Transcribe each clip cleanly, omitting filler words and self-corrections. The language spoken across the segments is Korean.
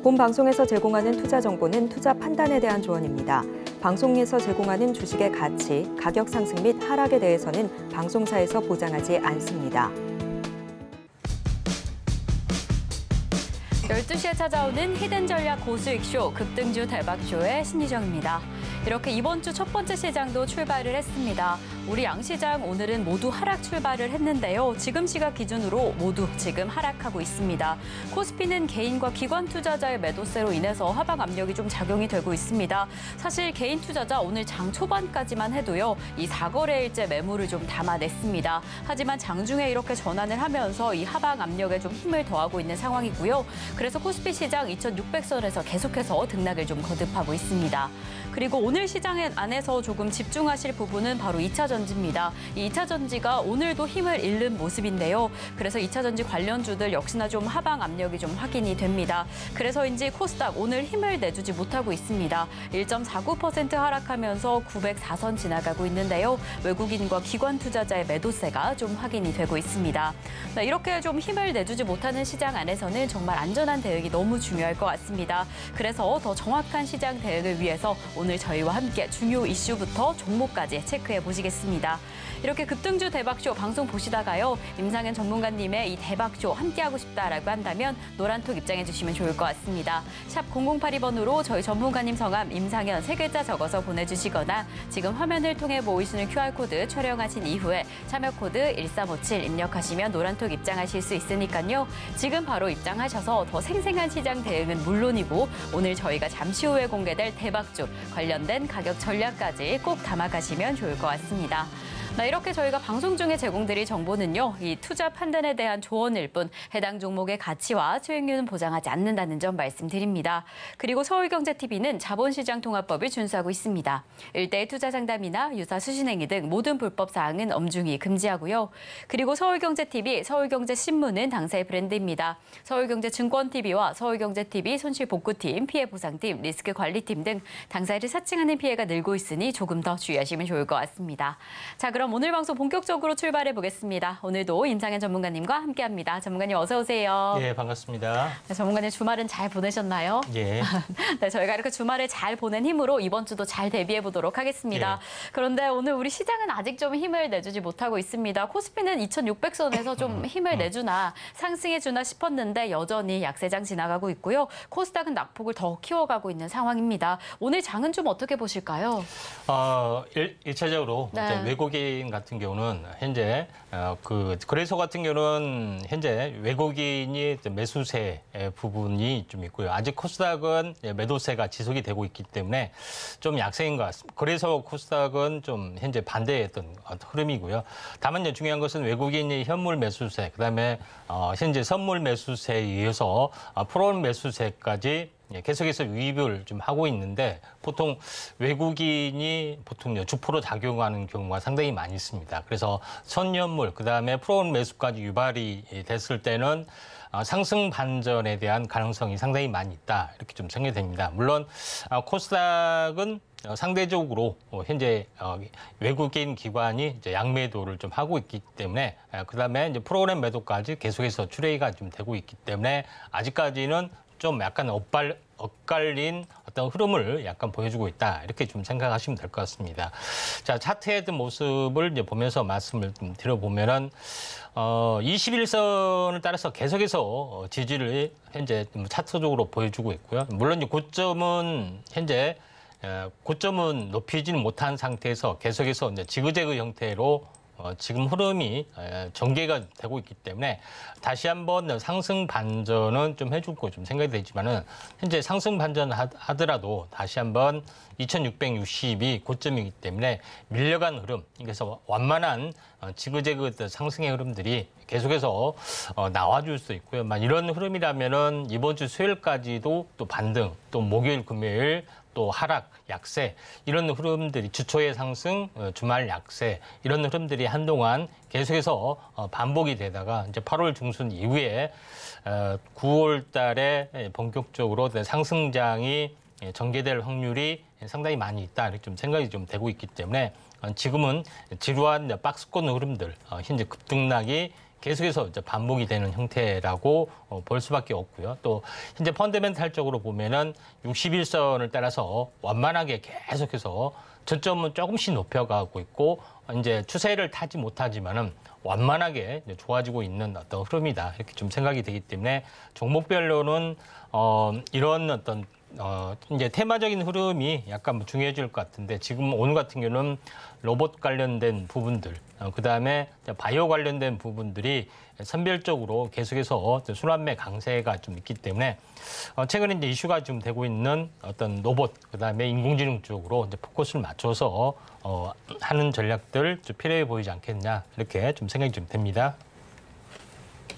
본 방송에서 제공하는 투자 정보는 투자 판단에 대한 조언입니다. 방송에서 제공하는 주식의 가치, 가격 상승 및 하락에 대해서는 방송사에서 보장하지 않습니다. 12시에 찾아오는 히든 전략 고수익쇼 급등주 대박쇼의 신희정입니다. 이렇게 이번 주 첫 번째 시장도 출발을 했습니다. 우리 양시장 오늘은 모두 하락 출발을 했는데요. 지금 시각 기준으로 모두 지금 하락하고 있습니다. 코스피는 개인과 기관 투자자의 매도세로 인해서 하방 압력이 좀 작용이 되고 있습니다. 사실 개인 투자자 오늘 장 초반까지만 해도요. 이 4거래일째 매물을 좀 담아냈습니다. 하지만 장중에 이렇게 전환을 하면서 이 하방 압력에 좀 힘을 더하고 있는 상황이고요. 그래서 코스피 시장 2,600선에서 계속해서 등락을 좀 거듭하고 있습니다. 그리고 오늘 시장 안에서 조금 집중하실 부분은 바로 2차 전지입니다. 이 2차 전지가 오늘도 힘을 잃는 모습인데요. 그래서 2차 전지 관련주들 역시나 좀 하방 압력이 좀 확인이 됩니다. 그래서인지 코스닥 오늘 힘을 내주지 못하고 있습니다. 1.49% 하락하면서 904선 지나가고 있는데요. 외국인과 기관 투자자의 매도세가 좀 확인이 되고 있습니다. 이렇게 좀 힘을 내주지 못하는 시장 안에서는 정말 안전한 대응이 너무 중요할 것 같습니다. 그래서 더 정확한 시장 대응을 위해서 오늘 저희와 함께 중요 이슈부터 종목까지 체크해 보시겠습니다. 이렇게 급등주 대박쇼 방송 보시다가요. 임상현 전문가님의 이 대박쇼 함께하고 싶다라고 한다면 노란톡 입장해 주시면 좋을 것 같습니다. 샵 0082번으로 저희 전문가님 성함 임상현 3글자 적어서 보내주시거나 지금 화면을 통해 보이시는 QR코드 촬영하신 이후에 참여코드 1357 입력하시면 노란톡 입장하실 수 있으니까요. 지금 바로 입장하셔서 더 생생한 시장 대응은 물론이고 오늘 저희가 잠시 후에 공개될 대박주 관련된 가격 전략까지 꼭 담아가시면 좋을 것 같습니다. 이렇게 저희가 방송 중에 제공드릴 정보는요. 이 투자 판단에 대한 조언일 뿐 해당 종목의 가치와 수익률은 보장하지 않는다는 점 말씀드립니다. 그리고 서울경제TV는 자본시장통합법을 준수하고 있습니다. 일대일 투자 상담이나 유사 수신행위 등 모든 불법 사항은 엄중히 금지하고요. 그리고 서울경제TV, 서울경제신문은 당사의 브랜드입니다. 서울경제증권TV와 서울경제TV 손실복구팀, 피해보상팀, 리스크관리팀 등 당사를 사칭하는 피해가 늘고 있으니 조금 더 주의하시면 좋을 것 같습니다. 자, 그럼 오늘 방송 본격적으로 출발해 보겠습니다. 오늘도 임상현 전문가님과 함께합니다. 전문가님 어서 오세요. 예, 반갑습니다. 네, 전문가님 주말은 잘 보내셨나요? 예. 네, 저희가 이렇게 주말을 잘 보낸 힘으로 이번 주도 잘 대비해 보도록 하겠습니다. 예. 그런데 오늘 우리 시장은 아직 좀 힘을 내주지 못하고 있습니다. 코스피는 2,600선에서 좀 힘을 내주나 상승해 주나 싶었는데 여전히 약세장 지나가고 있고요. 코스닥은 낙폭을 더 키워가고 있는 상황입니다. 오늘 장은 좀 어떻게 보실까요? 1차적으로 네. 외국인 같은 경우는 현재 거래소 같은 경우는 현재 외국인이 매수세 부분이 좀 있고요. 아직 코스닥은 매도세가 지속이 되고 있기 때문에 좀 약세인 것 같습니다. 거래소 코스닥은 좀 현재 반대했던 흐름이고요. 다만 이제 중요한 것은 외국인이 현물 매수세, 그다음에 현재 선물 매수세에 의해서 프로온 매수세까지 계속해서 유입을 좀 하고 있는데 보통 외국인이 보통 주포로 작용하는 경우가 상당히 많이 있습니다. 그래서 선연물, 그다음에 프로온 매수까지 유발이 됐을 때는 상승 반전에 대한 가능성이 상당히 많이 있다. 이렇게 좀 생각이 됩니다. 물론 코스닥은 상대적으로 현재 외국인 기관이 이제 양매도를 좀 하고 있기 때문에 그다음에 이제 프로그램 매도까지 계속해서 추레이가 좀 되고 있기 때문에 아직까지는 좀 약간 엇갈린 어떤 흐름을 약간 보여주고 있다. 이렇게 좀 생각하시면 될 것 같습니다. 자, 차트의 모습을 이제 보면서 말씀을 좀 드려보면은 21선을 따라서 계속해서 지지를 현재 차트적으로 보여주고 있고요. 물론 이제 고점은 높이지는 못한 상태에서 계속해서 이제 지그재그 형태로 지금 흐름이 전개가 되고 있기 때문에 다시 한번 상승 반전은 좀 해줄 거 좀 생각이 되지만은 현재 상승 반전 하더라도 다시 한번 2,660이 고점이기 때문에 밀려간 흐름, 그래서 완만한 지그재그 상승의 흐름들이 계속해서 나와줄 수 있고요. 이런 흐름이라면은 이번 주 수요일까지도 또 반등, 또 목요일, 금요일 또 하락, 약세 이런 흐름들이 주초의 상승, 주말 약세 이런 흐름들이 한동안 계속해서 반복이 되다가 이제 8월 중순 이후에 9월 달에 본격적으로 상승장이 전개될 확률이 상당히 많이 있다 이렇게 좀 생각이 좀 되고 있기 때문에 지금은 지루한 박스권 흐름들, 현재 급등락이 계속해서 이제 반복이 되는 형태라고 볼 수밖에 없고요. 또 현재 펀더멘탈적으로 보면은 61선을 따라서 완만하게 계속해서 저점은 조금씩 높여가고 있고 이제 추세를 타지 못하지만은 완만하게 좋아지고 있는 어떤 흐름이다 이렇게 좀 생각이 되기 때문에 종목별로는 이런 어떤 이제 테마적인 흐름이 약간 뭐 중요해질 것 같은데 지금 오늘 같은 경우는 로봇 관련된 부분들, 그다음에 바이오 관련된 부분들이 선별적으로 계속해서 순환매 강세가 좀 있기 때문에 최근에 이제 이슈가 좀 되고 있는 어떤 로봇, 그다음에 인공지능 쪽으로 이제 포커스를 맞춰서 하는 전략들 좀 필요해 보이지 않겠냐 이렇게 좀 생각이 좀 됩니다.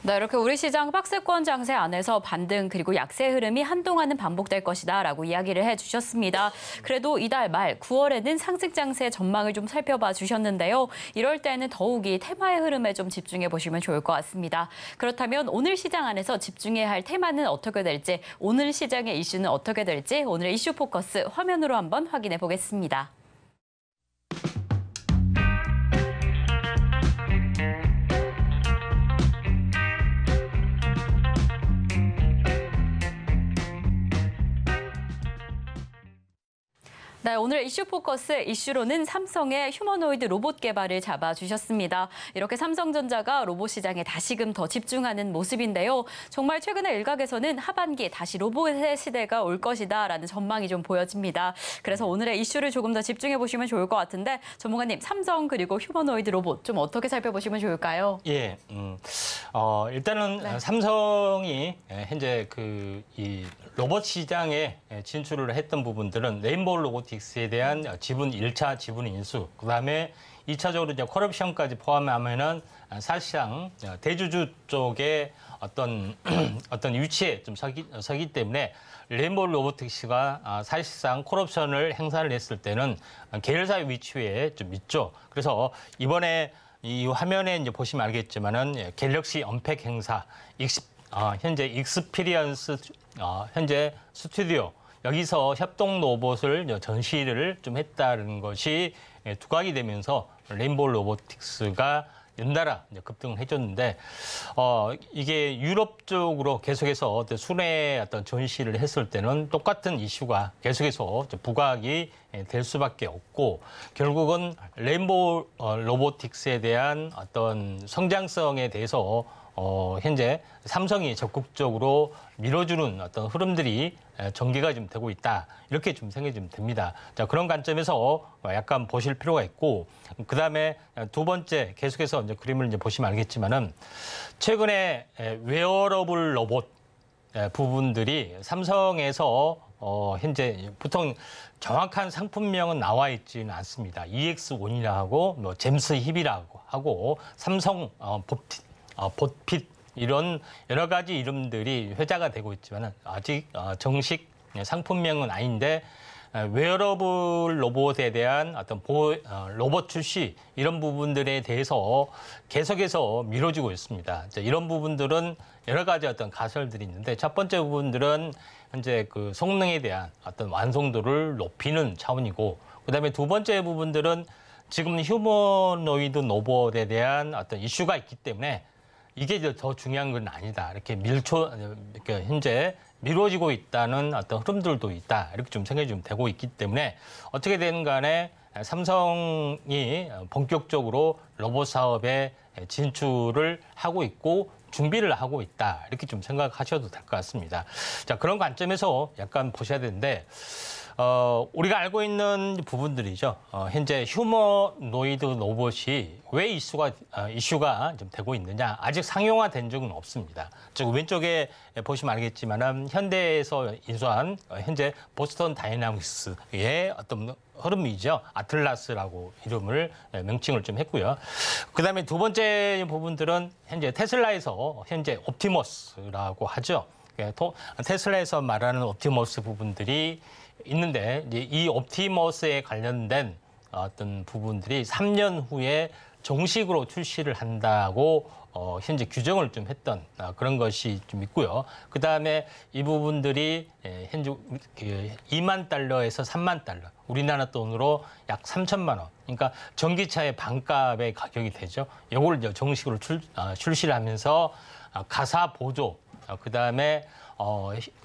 네, 이렇게 우리 시장 박스권 장세 안에서 반등 그리고 약세 흐름이 한동안은 반복될 것이다라고 이야기를 해주셨습니다. 그래도 이달 말 9월에는 상승 장세 전망을 좀 살펴봐 주셨는데요. 이럴 때는 더욱이 테마의 흐름에 좀 집중해 보시면 좋을 것 같습니다. 그렇다면 오늘 시장 안에서 집중해야 할 테마는 어떻게 될지, 오늘 시장의 이슈는 어떻게 될지 오늘의 이슈 포커스 화면으로 한번 확인해 보겠습니다. 네, 오늘 이슈 포커스 이슈로는 삼성의 휴머노이드 로봇 개발을 잡아주셨습니다. 이렇게 삼성전자가 로봇 시장에 다시금 더 집중하는 모습인데요. 정말 최근에 일각에서는 하반기에 다시 로봇의 시대가 올 것이다라는 전망이 좀 보여집니다. 그래서 오늘의 이슈를 조금 더 집중해 보시면 좋을 것 같은데 전문가님, 삼성 그리고 휴머노이드 로봇 좀 어떻게 살펴보시면 좋을까요? 예, 일단은 네. 삼성이 현재 이 로봇 시장에 진출을 했던 부분들은 레인보우 로보틱스에 대한 지분 1차 지분 인수, 그다음에 2차적으로 이제 콜옵션까지 포함하면은 사실상 대주주 쪽에 어떤 위치에 좀 서기 때문에 레인보우 로보틱스가 사실상 콜옵션을 행사를 했을 때는 계열사 위치에 좀 있죠. 그래서 이번에 이 화면에 이제 보시면 알겠지만은 갤럭시 언팩 행사, 현재 익스피리언스 현재 스튜디오 여기서 협동 로봇을 전시를 좀 했다는 것이 두각이 되면서 레인보우 로보틱스가 연달아 급등을 해줬는데 이게 유럽 쪽으로 계속해서 순회 어떤 전시를 했을 때는 똑같은 이슈가 계속해서 부각이 될 수밖에 없고 결국은 레인보우 로보틱스에 대한 어떤 성장성에 대해서 현재 삼성이 적극적으로 밀어주는 어떤 흐름들이 전개가 좀 되고 있다. 이렇게 좀 생각이 좀 됩니다. 자, 그런 관점에서 약간 보실 필요가 있고, 그 다음에 두 번째 계속해서 이제 그림을 이제 보시면 알겠지만은 최근에 웨어러블 로봇 부분들이 삼성에서 현재 보통 정확한 상품명은 나와 있지는 않습니다. EX1이라고 하고, 뭐 잼스 힙이라고 하고, 삼성 봇핏 이런 여러 가지 이름들이 회자가 되고 있지만 아직 정식 상품명은 아닌데 웨어러블 로봇에 대한 어떤 로봇 출시 이런 부분들에 대해서 계속해서 미뤄지고 있습니다. 이런 부분들은 여러 가지 어떤 가설들이 있는데 첫 번째 부분들은 현재 그 성능에 대한 어떤 완성도를 높이는 차원이고 그다음에 두 번째 부분들은 지금 휴머노이드 로봇에 대한 어떤 이슈가 있기 때문에 이게 더 중요한 건 아니다. 이렇게 현재 미뤄지고 있다는 어떤 흐름들도 있다. 이렇게 좀 생각이 좀 되고 있기 때문에 어떻게 되든 간에 삼성이 본격적으로 로봇 사업에 진출을 하고 있고 준비를 하고 있다. 이렇게 좀 생각하셔도 될 것 같습니다. 자, 그런 관점에서 약간 보셔야 되는데 우리가 알고 있는 부분들이죠. 현재 휴머노이드 로봇이 왜 이슈가 좀 되고 있느냐. 아직 상용화된 적은 없습니다. 즉 왼쪽에 보시면 알겠지만 현대에서 인수한 현재 보스턴 다이나믹스의 어떤 흐름이죠. 아틀라스라고 이름을 명칭을 좀 했고요. 그다음에 두 번째 부분들은 현재 테슬라에서 현재 옵티머스라고 하죠. 테슬라에서 말하는 옵티머스 부분들이 있는데 이제 이 옵티머스에 관련된 어떤 부분들이 3년 후에 정식으로 출시를 한다고 현재 규정을 좀 했던 그런 것이 좀 있고요. 그 다음에 이 부분들이 현재 2만 달러에서 3만 달러, 우리나라 돈으로 약 3천만 원. 그러니까 전기차의 반값의 가격이 되죠. 이걸 이제 정식으로 출시를 하면서 가사 보조, 그 다음에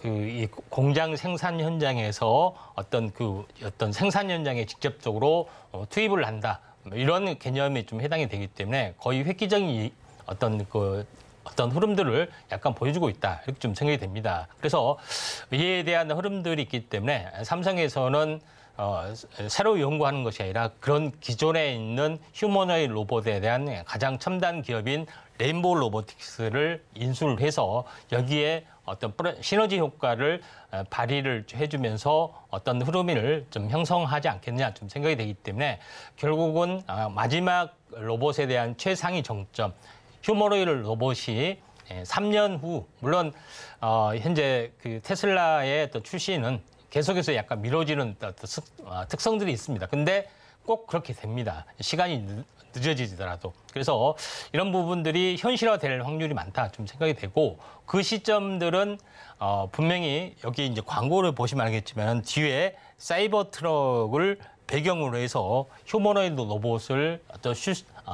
이 공장 생산 현장에서 어떤 생산 현장에 직접적으로 투입을 한다. 이런 개념이 좀 해당이 되기 때문에 거의 획기적인 어떤 흐름들을 약간 보여주고 있다. 이렇게 좀 생각이 됩니다. 그래서 이에 대한 흐름들이 있기 때문에 삼성에서는 새로 연구하는 것이 아니라 그런 기존에 있는 휴머노이드 로봇에 대한 가장 첨단 기업인 레인보우 로보틱스를 인수를 해서 여기에 어떤 시너지 효과를 발휘를 해주면서 어떤 흐름을 좀 형성하지 않겠느냐 좀 생각이 되기 때문에 결국은 마지막 로봇에 대한 최상위 정점, 휴머노이드 로봇이 3년 후, 물론 현재 그 테슬라의 또 출시는 계속해서 약간 미뤄지는 특성들이 있습니다. 근데 꼭 그렇게 됩니다. 시간이 늦어지더라도. 그래서 이런 부분들이 현실화될 확률이 많다 좀 생각이 되고, 그 시점들은 분명히 여기 이제 광고를 보시면 알겠지만 뒤에 사이버 트럭을 배경으로 해서 휴머노이드 로봇을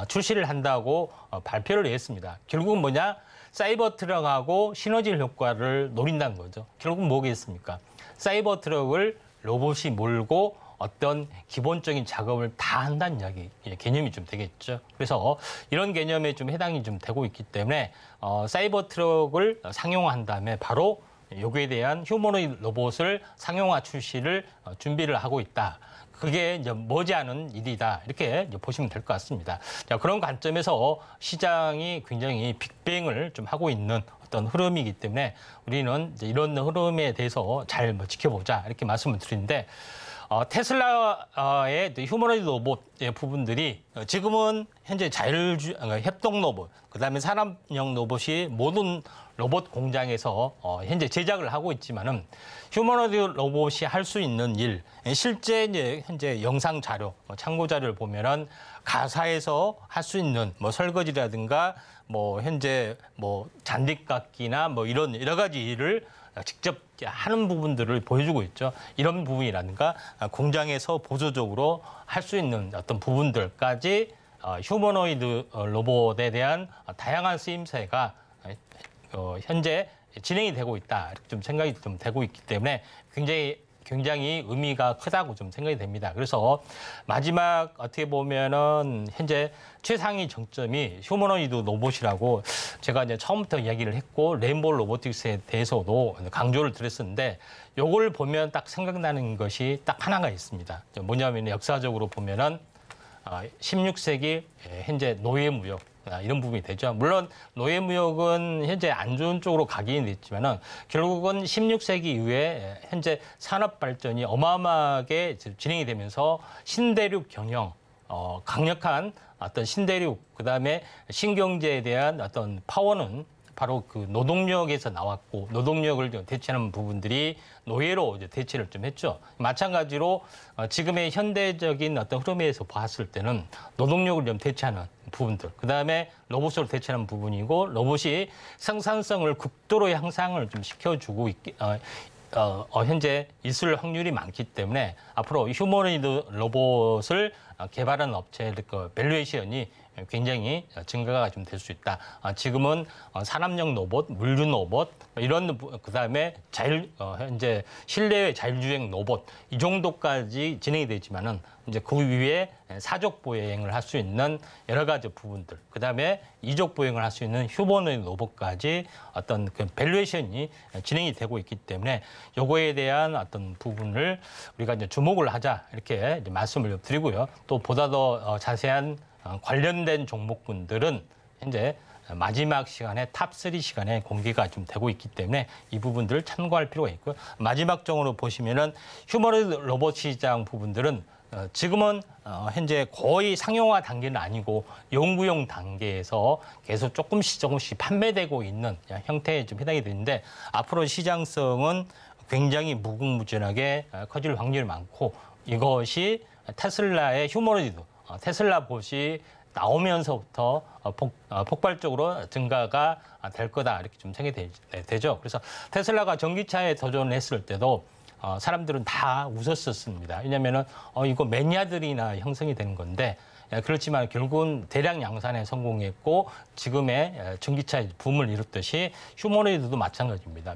출시를 한다고 발표를 했습니다. 결국은 뭐냐? 사이버 트럭하고 시너지 효과를 노린다는 거죠. 결국은 뭐겠습니까? 사이버 트럭을 로봇이 몰고 어떤 기본적인 작업을 다 한다는 이야기, 개념이 좀 되겠죠. 그래서 이런 개념에 좀 해당이 좀 되고 있기 때문에 사이버 트럭을 상용화한 다음에 바로 여기에 대한 휴머노이드 로봇을 상용화 출시를 준비를 하고 있다. 그게 이제 머지않은 일이다. 이렇게 이제 보시면 될 것 같습니다. 자, 그런 관점에서 시장이 굉장히 빅뱅을 좀 하고 있는 어떤 흐름이기 때문에 우리는 이제 이런 흐름에 대해서 잘 지켜보자. 이렇게 말씀을 드리는데, 테슬라의 휴머노이드 로봇의 부분들이 지금은 현재 협동 로봇, 그다음에 산업용 로봇이 모든 로봇 공장에서 현재 제작을 하고 있지만은 휴머노이드 로봇이 할 수 있는 일, 실제 이제 현재 영상 자료, 참고 자료를 보면은 가사에서 할 수 있는 설거지라든가 현재 잔디깎기나 이런 여러 가지 일을 직접 하는 부분들을 보여주고 있죠. 이런 부분이라든가 공장에서 보조적으로 할 수 있는 어떤 부분들까지 휴머노이드 로봇에 대한 다양한 쓰임새가 현재 진행이 되고 있다. 이렇게 좀 생각이 좀 되고 있기 때문에 굉장히 의미가 크다고 좀 생각이 됩니다. 그래서 마지막 어떻게 보면은 현재 최상위 정점이 휴머노이드 로봇이라고 제가 이제 처음부터 이야기를 했고, 레인보우 로보틱스에 대해서도 강조를 드렸었는데, 요걸 보면 딱 생각나는 것이 딱 하나가 있습니다. 뭐냐면 역사적으로 보면은 16세기 현재 노예무역, 이런 부분이 되죠. 물론 노예무역은 현재 안 좋은 쪽으로 가긴 됐지만은 결국은 16세기 이후에 현재 산업 발전이 어마어마하게 진행이 되면서 신대륙 경영, 강력한 어떤 신대륙, 그다음에 신경제에 대한 어떤 파워는 바로 그 노동력에서 나왔고, 노동력을 대체하는 부분들이 노예로 이제 대체를 좀 했죠. 마찬가지로 지금의 현대적인 어떤 흐름에서 봤을 때는 노동력을 좀 대체하는 부분들, 그다음에 로봇으로 대체하는 부분이고, 로봇이 생산성을 극도로 향상을 좀 시켜주고 현재 있을 확률이 많기 때문에 앞으로 휴머노이드 로봇을 개발하는 업체의 그 밸류에이션이 굉장히 증가가 좀 될 수 있다. 지금은 산업용 로봇, 물류 로봇, 이런, 그다음에 현재 실내외 자율주행 로봇, 이 정도까지 진행이 되지만은 이제 그 위에 사족 보행을 할 수 있는 여러 가지 부분들, 그다음에 이족 보행을 할 수 있는 휴머노이드 로봇까지 어떤 그 밸류에이션이 진행이 되고 있기 때문에 요거에 대한 어떤 부분을 우리가 이제 주목을 하자, 이렇게 이제 말씀을 드리고요. 또 보다 더 자세한 관련된 종목군들은 현재 마지막 시간에 탑3 시간에 공개가 좀 되고 있기 때문에 이 부분들을 참고할 필요가 있고요. 마지막적으로 보시면은 휴머노이드 로봇 시장 부분들은 지금은 현재 거의 상용화 단계는 아니고 연구용 단계에서 계속 조금씩 판매되고 있는 형태에 좀 해당이 되는데, 앞으로 시장성은 굉장히 무궁무진하게 커질 확률이 많고, 이것이 테슬라의 휴머노이드, 테슬라 봇이 나오면서부터 폭발적으로 증가가 될 거다 이렇게 좀 생각이 되죠. 그래서 테슬라가 전기차에 도전했을 때도 사람들은 다 웃었었습니다. 왜냐하면은 이거 매니아들이나 형성이 되는 건데 그렇지만 결국은 대량 양산에 성공했고 지금의 전기차의 붐을 이뤘듯이 휴머노이드도 마찬가지입니다.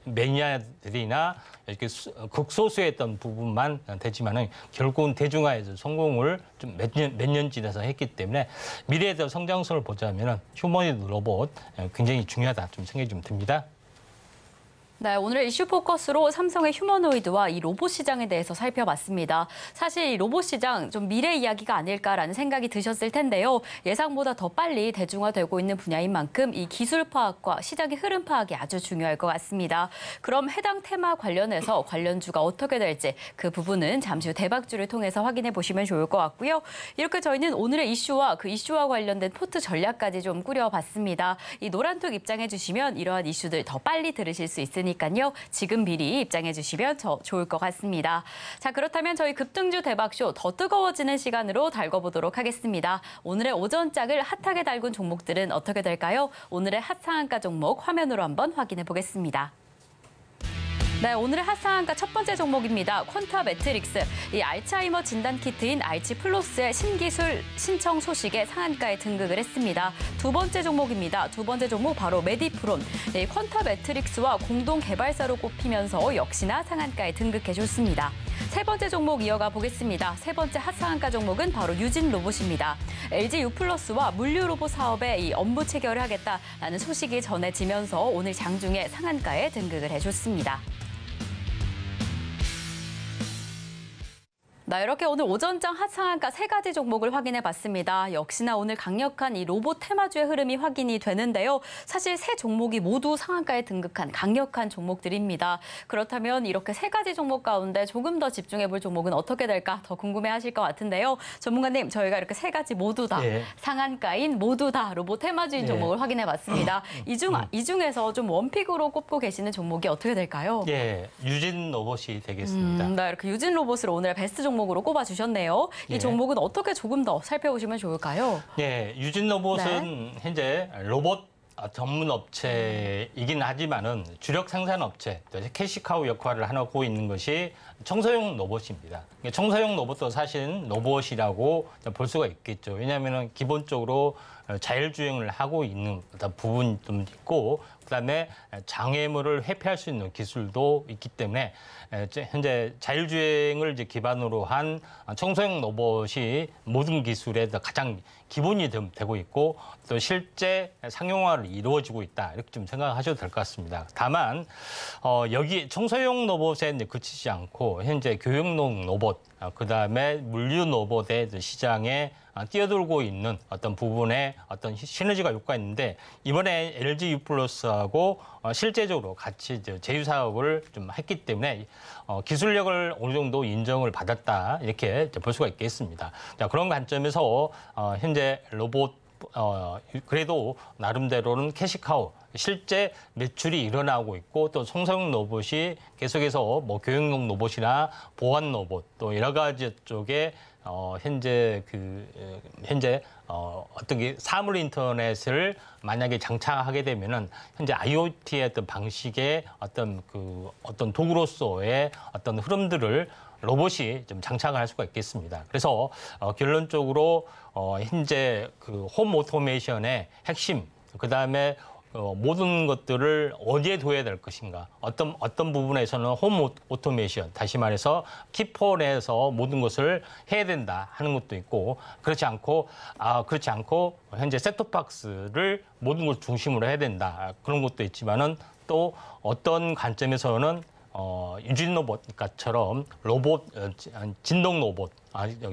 매니아들이나 이렇게 극소수의 어떤 부분만 되지만은 결국은 대중화에서 성공을 좀 몇 년 지나서 했기 때문에 미래에 대한 성장성을 보자면은 휴머노이드 로봇 굉장히 중요하다 좀 생각이 좀 듭니다. 네, 오늘의 이슈 포커스로 삼성의 휴머노이드와 이 로봇 시장에 대해서 살펴봤습니다. 사실 이 로봇 시장 좀 미래 이야기가 아닐까라는 생각이 드셨을 텐데요. 예상보다 더 빨리 대중화되고 있는 분야인 만큼 이 기술 파악과 시장의 흐름 파악이 아주 중요할 것 같습니다. 그럼 해당 테마 관련해서 관련주가 어떻게 될지 그 부분은 잠시 후 대박주를 통해서 확인해 보시면 좋을 것 같고요. 이렇게 저희는 오늘의 이슈와 그 이슈와 관련된 포트 전략까지 좀 꾸려봤습니다. 이 노란톡 입장해 주시면 이러한 이슈들 더 빨리 들으실 수 있으니까요. 지금 미리 입장해 주시면 좋을 것 같습니다. 자, 그렇다면 저희 급등주 대박쇼 더 뜨거워지는 시간으로 달궈보도록 하겠습니다. 오늘의 오전장을 핫하게 달군 종목들은 어떻게 될까요? 오늘의 핫상한가 종목 화면으로 한번 확인해 보겠습니다. 네, 오늘의 핫상한가 첫 번째 종목입니다. 퀀타 매트릭스. 이 알츠하이머 진단 키트인 알치 플러스의 신기술 신청 소식에 상한가에 등극을 했습니다. 두 번째 종목입니다. 두 번째 종목 바로 메디프론. 네, 퀀타 매트릭스와 공동 개발사로 꼽히면서 역시나 상한가에 등극해줬습니다. 세 번째 종목 이어가 보겠습니다. 세 번째 핫상한가 종목은 바로 유진 로봇입니다. LG U+와 물류 로봇 사업에 이 업무 체결을 하겠다라는 소식이 전해지면서 오늘 장중에 상한가에 등극을 해줬습니다. 네, 이렇게 오늘 오전장 핫상한가 세 가지 종목을 확인해 봤습니다. 역시나 오늘 강력한 이 로봇 테마주의 흐름이 확인이 되는데요. 사실 세 종목이 모두 상한가에 등극한 강력한 종목들입니다. 그렇다면 이렇게 세 가지 종목 가운데 조금 더 집중해 볼 종목은 어떻게 될까 더 궁금해 하실 것 같은데요. 전문가님, 저희가 이렇게 세 가지 모두 다 상한가인 모두 다 로봇 테마주인 종목을 확인해 봤습니다. 이 중에서 좀 원픽으로 꼽고 계시는 종목이 어떻게 될까요? 예, 유진 로봇이 되겠습니다. 네, 이렇게 유진 로봇을 오늘 베스트 종목으로 꼽아주셨네요. 이 종목은 어떻게 조금 더 살펴보시면 좋을까요? 예, 유진 로봇은 현재 로봇 전문 업체이긴 하지만은 주력 생산 업체, 캐시카우 역할을 하고 있는 것이 청소용 로봇입니다. 청소용 로봇도 사실 로봇이라고 볼 수가 있겠죠. 왜냐하면 기본적으로 자율주행을 하고 있는 부분이 좀 있고, 그다음에 장애물을 회피할 수 있는 기술도 있기 때문에 현재 자율주행을 이제 기반으로 한 청소용 로봇이 모든 기술에 가장 기본이 되고 있고 또 실제 상용화를 이루어지고 있다 이렇게 좀 생각하셔도 될 것 같습니다. 다만 여기 청소용 로봇에 이제 그치지 않고 현재 교육용 로봇, 그다음에 물류 로봇의 시장에 뛰어들고 있는 어떤 부분에 어떤 시너지가 효과가 있는데 이번에 LG U+하고 실제적으로 같이 제휴 사업을 좀 했기 때문에 기술력을 어느 정도 인정을 받았다 이렇게 볼 수가 있겠습니다. 자, 그런 관점에서 현재 로봇 그래도 나름대로는 캐시카우 실제 매출이 일어나고 있고 또 청소용 로봇이 계속해서 뭐 교육용 로봇이나 보안 로봇 또 여러 가지 쪽에 현재 어떤 게 사물 인터넷을 만약에 장착하게 되면은 현재 IoT의 어떤 방식의 어떤 도구로서의 어떤 흐름들을 로봇이 좀 장착을 할 수가 있겠습니다. 그래서 결론적으로 현재 그 홈 오토메이션의 핵심, 그다음에 모든 것들을 어디에 둬야 될 것인가. 어떤 부분에서는 홈 오토메이션, 다시 말해서 키폰에서 모든 것을 해야 된다 하는 것도 있고, 그렇지 않고 현재 셋톱박스를 모든 걸 중심으로 해야 된다 그런 것도 있지만은 또 어떤 관점에서는 유진 로봇처럼 진동 로봇,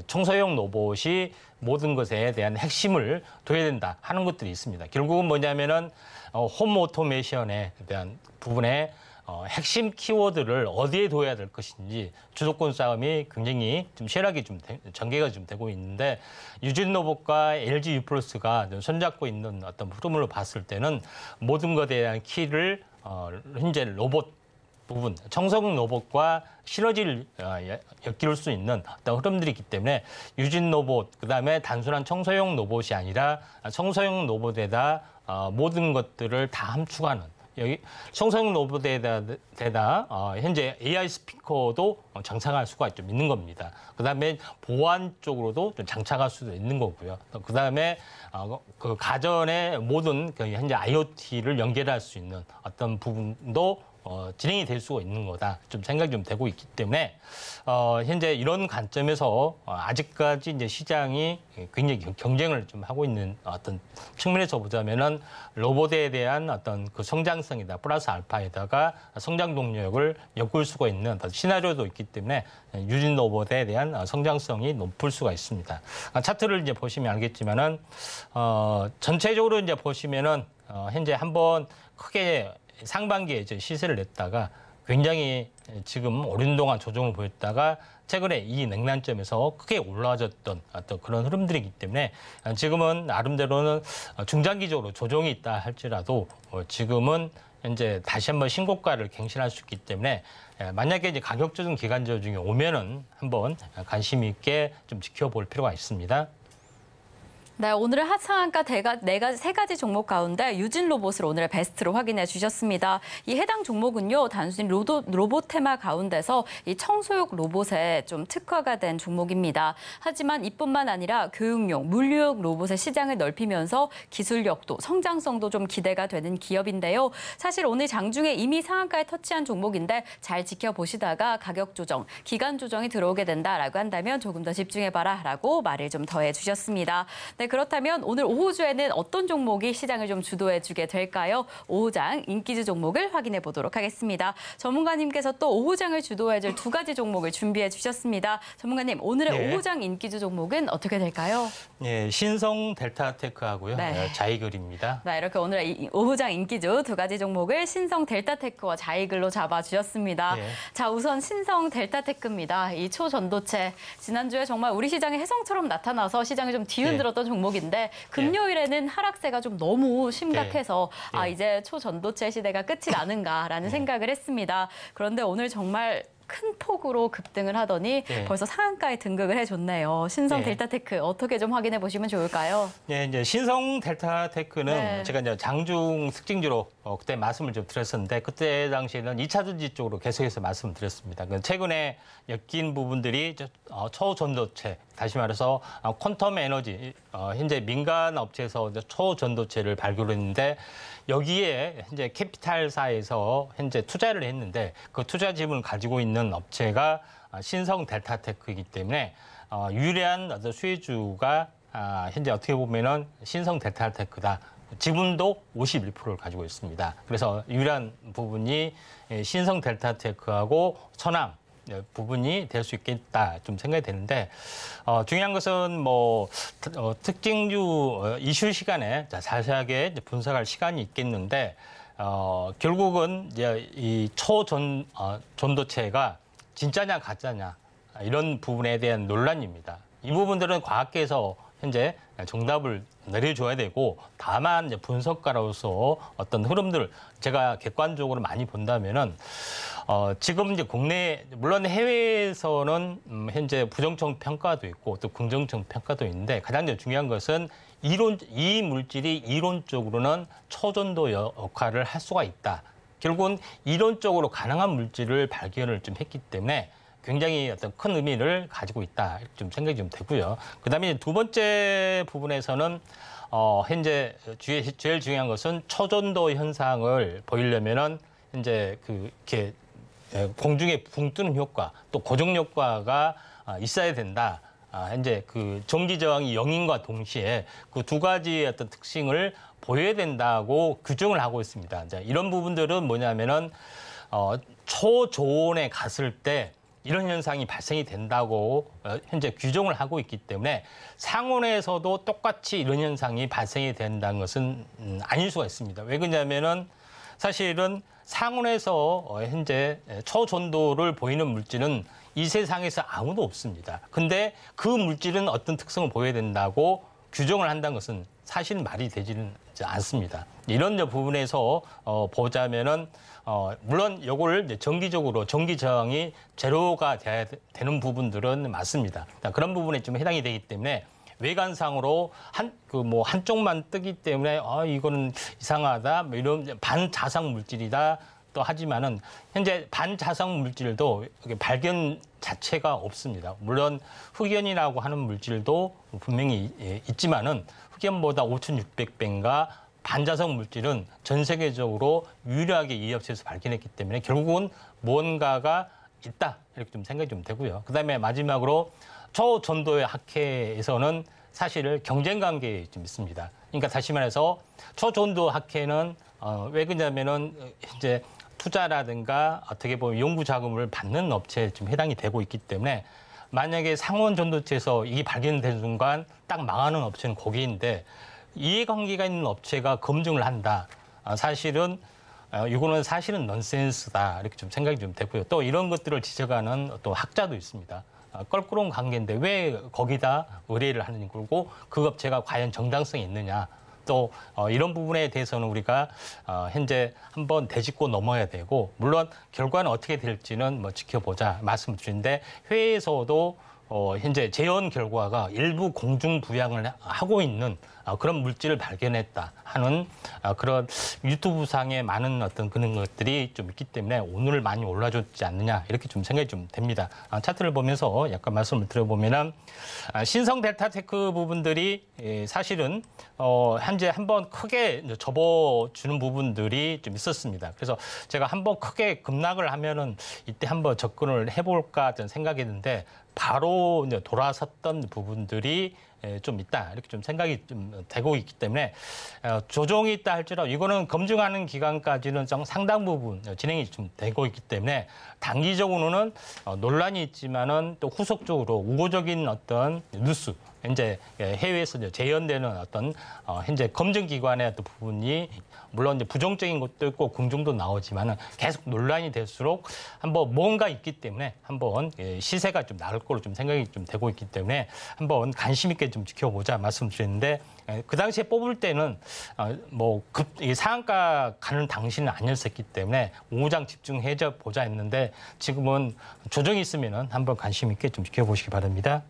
청소용 로봇이 모든 것에 대한 핵심을 둬야 된다 하는 것들이 있습니다. 결국은 뭐냐면은 홈 오토메이션에 대한 부분에 핵심 키워드를 어디에 둬야 될 것인지 주도권 싸움이 굉장히 좀 치열하게 전개가 좀 되고 있는데 유진 로봇과 LG U+가 손잡고 있는 어떤 흐름으로 봤을 때는 모든 것에 대한 키를 현재 로봇 부분, 청소용 로봇과 시너지를 엮일 수 있는 어떤 흐름들이 있기 때문에 유진 로봇, 그다음에 단순한 청소용 로봇이 아니라 청소용 로봇에다 모든 것들을 다 함축하는 여기 청소용 로봇에다 현재 AI 스피커도 장착할 수가 좀 있는 겁니다. 그다음에 보안 쪽으로도 좀 장착할 수도 있는 거고요. 그다음에 그 가전의 모든 현재 IoT를 연결할 수 있는 어떤 부분도 진행이 될 수가 있는 거다. 좀 생각이 좀 되고 있기 때문에 현재 이런 관점에서 아직까지 이제 시장이 굉장히 경쟁을 좀 하고 있는 어떤 측면에서 보자면은 로봇에 대한 어떤 그 성장성이다 플러스 알파에다가 성장 동력을 엮을 수가 있는 어떤 시나리오도 있기 때문에 유진 로봇에 대한 성장성이 높을 수가 있습니다. 차트를 이제 보시면 알겠지만은 전체적으로 이제 보시면은 현재 한번 크게 상반기에 이제 시세를 냈다가 굉장히 지금 오랜 동안 조정을 보였다가 최근에 이 냉난점에서 크게 올라와줬던 어떤 그런 흐름들이기 때문에 지금은 나름대로는 중장기적으로 조정이 있다 할지라도 지금은 현재 다시 한번 신고가를 갱신할 수 있기 때문에 만약에 이제 가격 조정 기간 조정이 오면은 한번 관심 있게 좀 지켜볼 필요가 있습니다. 네, 오늘의 하상한가 세 가지 종목 가운데 유진 로봇을 오늘의 베스트로 확인해 주셨습니다. 이 해당 종목은요, 단순히 로봇 테마 가운데서 이 청소용 로봇에 좀 특화가 된 종목입니다. 하지만 이뿐만 아니라 교육용, 물류용 로봇의 시장을 넓히면서 기술력도, 성장성도 좀 기대가 되는 기업인데요. 사실 오늘 장중에 이미 상한가에 터치한 종목인데 잘 지켜보시다가 가격 조정, 기간 조정이 들어오게 된다라고 한다면 조금 더 집중해봐라라고 말을 좀 더해 주셨습니다. 네, 그렇다면 오늘 오후주에는 어떤 종목이 시장을 좀 주도해주게 될까요? 오후장 인기주 종목을 확인해 보도록 하겠습니다. 전문가님께서 또 오후장을 주도해줄 두 가지 종목을 준비해 주셨습니다. 전문가님, 오늘의 네. 오후장 인기주 종목은 어떻게 될까요? 네, 신성 델타테크하고요. 네. 자이글입니다. 네, 이렇게 오늘의 오후장 인기주 두 가지 종목을 신성 델타테크와 자이글로 잡아주셨습니다. 네. 자, 우선 신성 델타테크입니다. 이 초전도체, 지난주에 정말 우리 시장의 혜성처럼 나타나서 시장을 좀 뒤흔들었던 종목인데 금요일에는 하락세가 좀 너무 심각해서 이제 초전도체 시대가 끝이 나는가라는 생각을 했습니다. 그런데 오늘 정말 큰 폭으로 급등을 하더니 벌써 상한가에 등극을 해줬네요. 신성 델타테크 어떻게 좀 확인해 보시면 좋을까요? 네, 이제 신성 델타테크는 제가 이제 장중 특징주로 그때 말씀을 좀 드렸었는데 그때 당시에는 2차 전지 쪽으로 계속해서 말씀을 드렸습니다. 최근에 엮인 부분들이 초전도체, 다시 말해서 퀀텀 에너지, 현재 민간 업체에서 초전도체를 발굴했는데 여기에 현재 캐피탈사에서 현재 투자를 했는데 그 투자 지분을 가지고 있는 업체가 신성 델타테크이기 때문에 유리한 어떤 수혜주가 현재 어떻게 보면은 신성 델타테크다. 지분도 51%를 가지고 있습니다. 그래서 유리한 부분이 신성 델타테크하고 천왕 부분이 될 수 있겠다 좀 생각이 되는데 중요한 것은 뭐 특징주 이슈 시간에 자세하게 분석할 시간이 있겠는데 결국은 이제 이 초전도체가 진짜냐 가짜냐 이런 부분에 대한 논란입니다. 이 부분들은 과학계에서 현재 정답을 내려줘야 되고 다만 이제 분석가로서 어떤 흐름들을 제가 객관적으로 많이 본다면은 지금 이제 국내 물론 해외에서는 현재 부정적 평가도 있고 또 긍정적 평가도 있는데 가장 중요한 것은 이 물질이 이론적으로는 초전도 역할을 할 수가 있다. 결국은 이론적으로 가능한 물질을 발견을 좀 했기 때문에 굉장히 어떤 큰 의미를 가지고 있다. 이렇게 좀 생각이 좀 되고요. 그다음에 두 번째 부분에서는 현재 제일 중요한 것은 초전도 현상을 보이려면은 현재 이렇게 공중에 붕 뜨는 효과, 또 고정 효과가 있어야 된다. 현재 정지 저항이 0인과 동시에 그 두 가지의 어떤 특징을 보여야 된다고 규정을 하고 있습니다. 이런 부분들은 뭐냐면은 초저온에 갔을 때 이런 현상이 발생이 된다고 현재 규정을 하고 있기 때문에 상온에서도 똑같이 이런 현상이 발생이 된다는 것은 아닐 수가 있습니다. 왜 그러냐면은 사실은 상온에서 현재 초전도를 보이는 물질은 이 세상에서 아무도 없습니다. 근데 그 물질은 어떤 특성을 보여야 된다고 규정을 한다는 것은 사실 말이 되지는 않습니다. 이런 부분에서 보자면은 물론 요걸 이제 정기적으로 정기 저항이 제로가 돼야 되는 부분들은 맞습니다. 그런 부분에 좀 해당이 되기 때문에 외관상으로 한쪽만 뜨기 때문에 이거는 이상하다, 뭐 이런 반자상 물질이다. 또 하지만은 현재 반자상 물질도 발견 자체가 없습니다. 물론 흑연이라고 하는 물질도 분명히 있지만은 흑연보다 5,600배인가 반자성 물질은 전 세계적으로 유일하게 이 업체에서 발견했기 때문에 결국은 무언가가 있다 이렇게 좀 생각이 좀 되고요. 그다음에 마지막으로 초전도의 학회에서는 사실 경쟁 관계에 좀 있습니다. 그러니까 다시 말해서 초전도 학회는 왜 그러냐면은 이제 투자라든가 어떻게 보면 연구 자금을 받는 업체에 좀 해당이 되고 있기 때문에 만약에 상원 전도체에서 이게 발견된 순간 딱 망하는 업체는 거기인데 이해관계가 있는 업체가 검증을 한다. 사실은 이거는 사실은 넌센스다 이렇게 좀 생각이 좀 되고요. 또 이런 것들을 지적하는 또 학자도 있습니다. 껄끄러운 관계인데 왜 거기다 의뢰를 하느냐, 그리고 그 업체가 과연 정당성이 있느냐. 또 이런 부분에 대해서는 우리가 현재 한번 되짚고 넘어야 되고, 물론 결과는 어떻게 될지는 뭐 지켜보자 말씀드리는데, 회의에서도 현재 재현 결과가 일부 공중 부양을 하고 있는 그런 물질을 발견했다 하는 그런 유튜브상에 많은 어떤 그런 것들이 좀 있기 때문에 오늘 많이 올라줬지 않느냐 이렇게 좀 생각이 좀 됩니다. 차트를 보면서 약간 말씀을 드려보면은 신성 델타테크 부분들이 사실은 현재 한번 크게 접어주는 부분들이 좀 있었습니다. 그래서 제가 한번 크게 급락을 하면은 이때 한번 접근을 해볼까 좀 생각했는데 바로 이제 돌아섰던 부분들이 좀 있다 이렇게 좀 생각이 좀 되고 있기 때문에 조정이 있다 할지라도 이거는 검증하는 기간까지는 좀 상당 부분 진행이 좀 되고 있기 때문에 단기적으로는 논란이 있지만은 또 후속적으로 우호적인 어떤 뉴스, 현재 해외에서 이제 재현되는 어떤 현재 검증기관의 어떤 부분이 물론 이제 부정적인 것도 있고 긍정도 나오지만은 계속 논란이 될수록 한번 뭔가 있기 때문에 한번 시세가 좀 나을 거로 좀 생각이 좀 되고 있기 때문에 한번 관심 있게 좀 지켜보자 말씀드렸는데, 그 당시에 뽑을 때는 상한가 가는 당시는 아니었었기 때문에 우장 집중해 보자 했는데 지금은 조정이 있으면은 한번 관심 있게 좀 지켜보시기 바랍니다.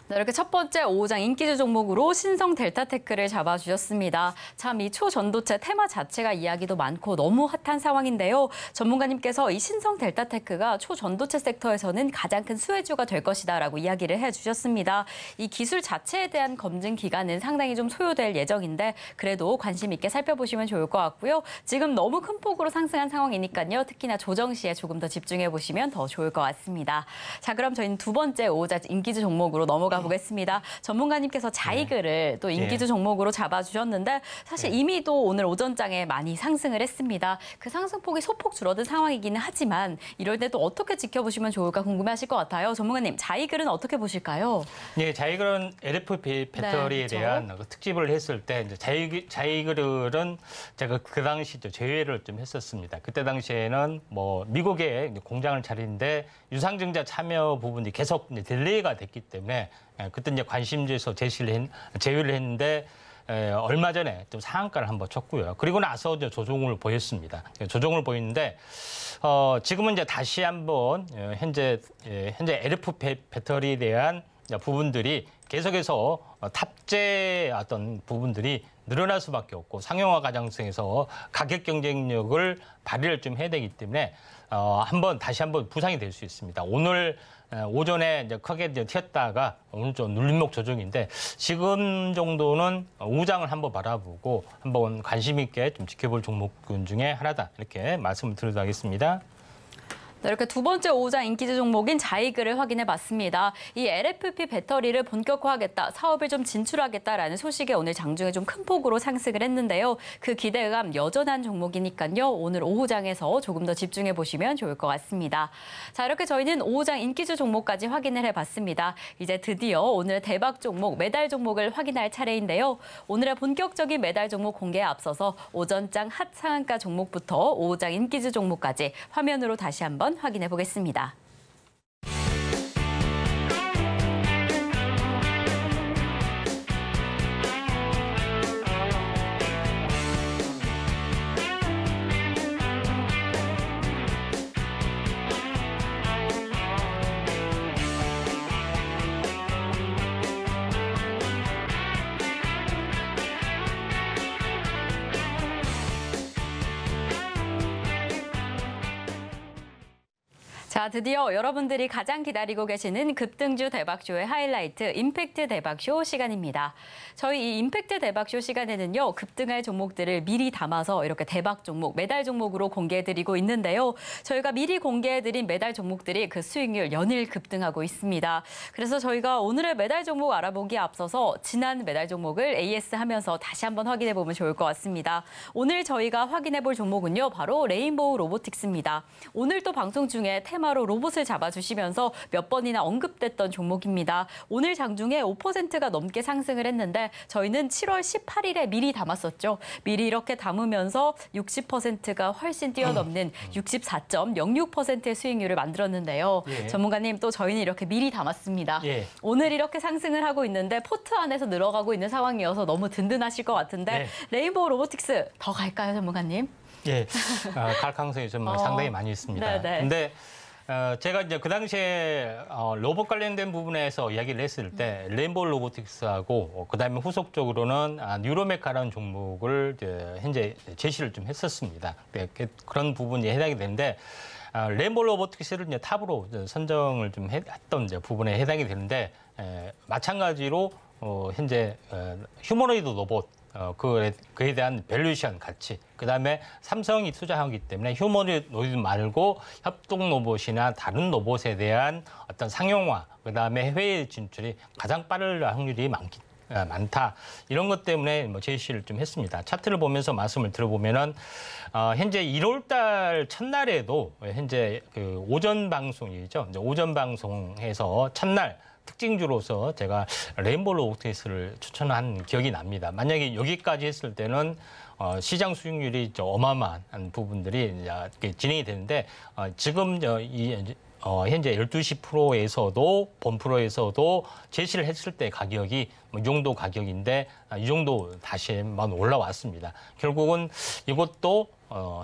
네, 이렇게 첫 번째 5장 인기주 종목으로 신성 델타테크를 잡아주셨습니다. 참 이 초전도체 테마 자체가 이야기도 많고 너무 핫한 상황인데요. 전문가님께서 이 신성 델타테크가 초전도체 섹터에서는 가장 큰 수혜주가 될 것이다라고 이야기를 해주셨습니다. 이 기술 자체에 대한 검증 기간은 상당히 좀 소요될 예정인데 그래도 관심 있게 살펴보시면 좋을 것 같고요. 지금 너무 큰 폭으로 상승한 상황이니까요. 특히나 조정 시에 조금 더 집중해 보시면 더 좋을 것 같습니다. 자, 그럼 저희는 두 번째 5자 인기주 종목으로 넘어가 보겠습니다. 전문가님께서 자이그를 또 인기주 종목으로 잡아주셨는데 사실 이미 또 오늘 오전장에 많이 상승을 했습니다. 그 상승폭이 소폭 줄어든 상황이기는 하지만 이럴 때 또 어떻게 지켜보시면 좋을까 궁금해하실 것 같아요. 전문가님, 자이글은 어떻게 보실까요? 네, 자이글은 LFP 배터리에 대한 특집을 했을 때 이제 자이글은 제가 그 당시 제외를 좀 했었습니다. 그때 당시에는 뭐 미국에 공장을 차리는데 유상증자 참여 부분이 계속 이제 딜레이가 됐기 때문에 그때 이제 관심주에서 제외를 했는데 얼마 전에 좀 상한가를 한번 쳤고요. 그리고 나서 이제 조정을 보였습니다. 조정을 보이는데 지금은 이제 다시 한번 현재 LFP 배터리에 대한 부분들이 계속해서 탑재 어떤 부분들이 늘어날 수밖에 없고 상용화 가정성에서 가격 경쟁력을 발휘를 좀 해야 되기 때문에 다시 한번 부상이 될 수 있습니다. 오늘 오전에 이제 크게 이제 튀었다가 오늘 좀 눌림목 조정인데 지금 정도는 우장을 한번 바라보고 한번 관심 있게 좀 지켜볼 종목군 중에 하나다 이렇게 말씀을 드리도록 하겠습니다. 네, 이렇게 두 번째 5장 인기주 종목인 자이그를 확인해 봤습니다. 이 LFP 배터리를 본격화하겠다, 사업을 좀 진출하겠다라는 소식에 오늘 장중에 좀 큰 폭으로 상승을 했는데요. 그 기대감 여전한 종목이니까요. 오늘 오후장에서 조금 더 집중해 보시면 좋을 것 같습니다. 자, 이렇게 저희는 5장 인기주 종목까지 확인을 해봤습니다. 이제 드디어 오늘의 대박 종목, 매달 종목을 확인할 차례인데요. 오늘의 본격적인 매달 종목 공개에 앞서서 오전장 핫 상한가 종목부터 5장 인기주 종목까지 화면으로 다시 한번 확인해 보겠습니다. 자, 드디어 여러분들이 가장 기다리고 계시는 급등주 대박쇼의 하이라이트 임팩트 대박쇼 시간입니다. 저희 이 임팩트 대박쇼 시간에는요, 급등할 종목들을 미리 담아서 이렇게 대박 종목, 매달 종목으로 공개해드리고 있는데요. 저희가 미리 공개해드린 매달 종목들이 그 수익률 연일 급등하고 있습니다. 그래서 저희가 오늘의 매달 종목 알아보기에 앞서서 지난 매달 종목을 AS 하면서 다시 한번 확인해보면 좋을 것 같습니다. 오늘 저희가 확인해볼 종목은요, 바로 레인보우 로보틱스입니다. 오늘 또 방송 중에 테마로 로봇을 잡아주시면서 몇 번이나 언급됐던 종목입니다. 오늘 장중에 5%가 넘게 상승을 했는데 저희는 7월 18일에 미리 담았었죠. 미리 이렇게 담으면서 60%가 훨씬 뛰어넘는 64.06%의 수익률을 만들었는데요. 예. 전문가님, 또 저희는 이렇게 미리 담았습니다. 예. 오늘 이렇게 상승을 하고 있는데 포트 안에서 늘어가고 있는 상황이어서 너무 든든하실 것 같은데 네. 레인보우 로보틱스 더 갈까요, 전문가님? 예, 갈 가능성이 좀 상당히 많이 있습니다. 네네. 근데 제가 이제 그 당시에 로봇 관련된 부분에서 이야기를 했을 때 레인보우 로보틱스하고 그다음에 후속적으로는 뉴로메카라는 종목을 이제 현재 제시를 좀 했었습니다. 그런 부분이 해당이 되는데 레인보우 로보틱스를 이제 탑으로 선정을 좀 했던 이제 부분에 해당이 되는데 마찬가지로 현재 휴머노이드 로봇 그에 대한 밸류에이션 가치, 그다음에 삼성이 투자하기 때문에 휴머노이드 말고 협동 로봇이나 다른 로봇에 대한 어떤 상용화, 그다음에 해외 진출이 가장 빠를 확률이 많다. 이런 것 때문에 제시를 좀 했습니다. 차트를 보면서 말씀을 들어보면은 현재 1월달 첫날에도 현재 그 오전 방송이죠. 이제 오전 방송에서 첫날 특징주로서 제가 레인보우 로보틱스를 추천한 기억이 납니다. 만약에 여기까지 했을 때는 시장 수익률이 어마어마한 부분들이 이제 진행이 되는데 지금 현재 12시 프로에서도 본프로에서도 제시를 했을 때 가격이 이 정도 가격인데 이 정도 다시 한번 올라왔습니다. 결국은 이것도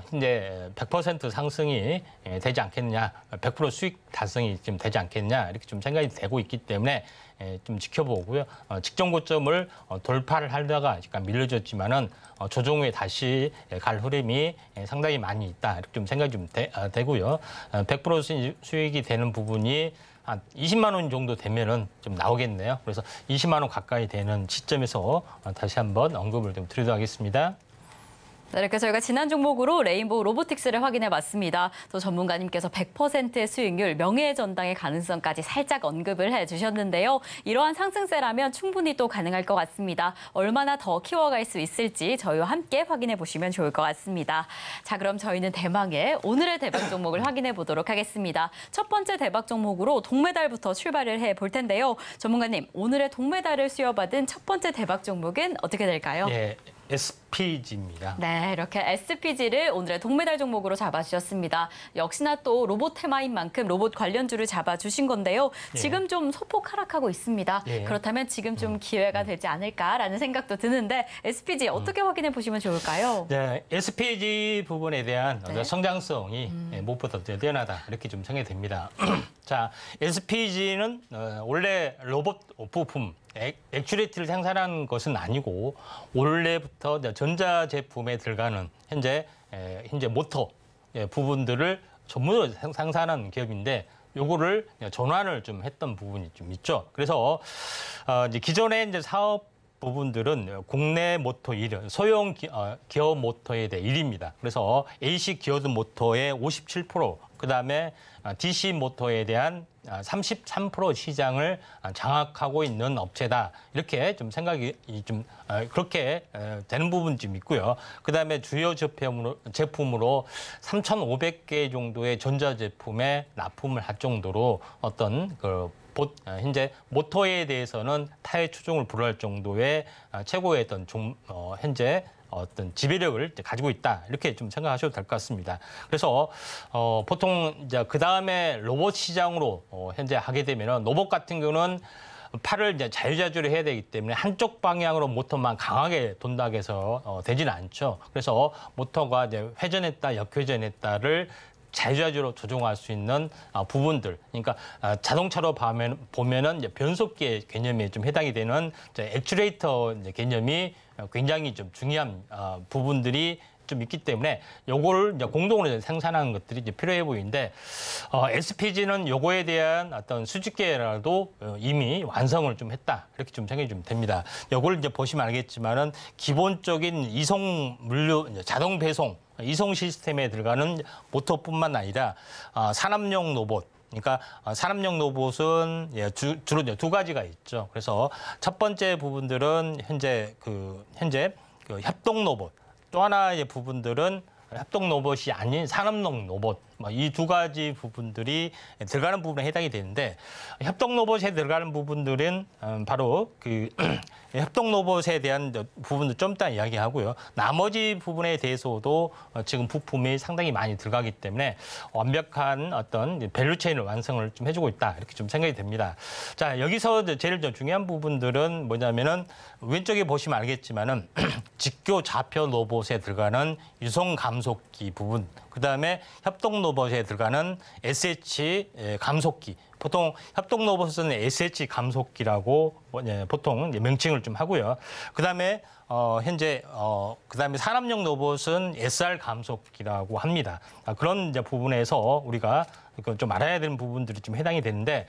현재 100% 상승이 되지 않겠느냐, 100% 수익 달성이 좀 되지 않겠느냐 이렇게 좀 생각이 되고 있기 때문에 좀 지켜보고요. 직전 고점을 돌파를 하다가 약간 밀려졌지만은 조정 후에 다시 갈 흐름이 상당히 많이 있다 이렇게 좀 생각이 좀 되고요. 100% 수익이 되는 부분이 한 20만 원 정도 되면은 좀 나오겠네요. 그래서 20만 원 가까이 되는 시점에서 다시 한번 언급을 좀 드리도록 하겠습니다. 네, 이렇게 저희가 지난 종목으로 레인보우 로보틱스를 확인해봤습니다. 또 전문가님께서 100%의 수익률, 명예의 전당의 가능성까지 살짝 언급을 해주셨는데요. 이러한 상승세라면 충분히 또 가능할 것 같습니다. 얼마나 더 키워갈 수 있을지 저희와 함께 확인해보시면 좋을 것 같습니다. 자, 그럼 저희는 대망의 오늘의 대박 종목을 확인해보도록 하겠습니다. 첫 번째 대박 종목으로 동메달부터 출발을 해볼 텐데요. 전문가님, 오늘의 동메달을 수여받은 첫 번째 대박 종목은 어떻게 될까요? 예. SPG입니다. 네, 이렇게 SPG를 오늘의 동메달 종목으로 잡아주셨습니다. 역시나 또 로봇 테마인 만큼 로봇 관련주를 잡아주신 건데요. 지금 좀 소폭 하락하고 있습니다. 예. 그렇다면 지금 좀 기회가 되지 않을까라는 생각도 드는데 SPG 어떻게 확인해 보시면 좋을까요? 네, SPG 부분에 대한 성장성이 무엇보다 뛰어나다 이렇게 좀 생각이 됩니다. 자, SPG는 원래 로봇 부품 액추레이트를 생산하는 것은 아니고 원래부터 전자 제품에 들어가는 현재 모터 부분들을 전문으로 생산하는 기업인데 요거를 전환을 좀 했던 부분이 좀 있죠. 그래서 이제 기존의 이제 사업 부분들은 국내 모터 1위, 소형 기어 모터에 대해 1위입니다. 그래서 AC 기어드 모터의 57%, 그다음에 DC 모터에 대한 33% 시장을 장악하고 있는 업체다. 이렇게 좀 생각이 좀 그렇게 되는 부분이 좀 있고요. 그다음에 주요 제품으로 3,500개 정도의 전자제품에 납품을 할 정도로 어떤 현재 모터에 대해서는 타의 추종을 불허할 정도의 최고의 어떤 현재 어떤 지배력을 가지고 있다 이렇게 좀 생각하셔도 될 것 같습니다. 그래서 보통 이제 그 다음에 로봇 시장으로 현재 하게 되면은 로봇 같은 경우는 팔을 이제 자유자재로 해야 되기 때문에 한쪽 방향으로 모터만 강하게 돈다고 해서 되지는 않죠. 그래서 모터가 이제 회전했다, 역회전했다를 자유자재로 조종할 수 있는 부분들, 그러니까 자동차로 보면은 이제 변속기의 개념에 좀 해당이 되는 액추레이터 개념이 굉장히 좀 중요한 부분들이 좀 있기 때문에 요거를 이제 공동으로 생산하는 것들이 이제 필요해 보이는데 SPG는 요거에 대한 어떤 수직 계획도 이미 완성을 좀 했다. 이렇게 좀 생각이 좀 됩니다. 요걸 이제 보시면 알겠지만은 기본적인 이송 물류 자동 배송 이송 시스템에 들어가는 모터뿐만 아니라 산업용 로봇. 그러니까 산업용 로봇은 주로 두 가지가 있죠. 그래서 첫 번째 부분들은 현재 그 협동 로봇, 또 하나의 부분들은 협동 로봇이 아닌 산업용 로봇, 이 두 가지 부분들이 들어가는 부분에 해당이 되는데 협동 로봇에 들어가는 부분들은 바로 그 협동 로봇에 대한 부분도 좀 이따 이야기하고요. 나머지 부분에 대해서도 지금 부품이 상당히 많이 들어가기 때문에 완벽한 어떤 밸류체인을 완성을 좀 해주고 있다. 이렇게 좀 생각이 됩니다. 자, 여기서 제일 중요한 부분들은 뭐냐면은 왼쪽에 보시면 알겠지만은 직교 좌표 로봇에 들어가는 유성 감속기 부분, 그다음에 협동 로봇에 들어가는 SH 감속기. 보통 협동 로봇은 SH 감속기라고 보통 명칭을 좀 하고요. 그다음에 현재 그다음에 산업용 로봇은 SR 감속기라고 합니다. 그런 이제 부분에서 우리가 좀 알아야 되는 부분들이 좀 해당이 되는데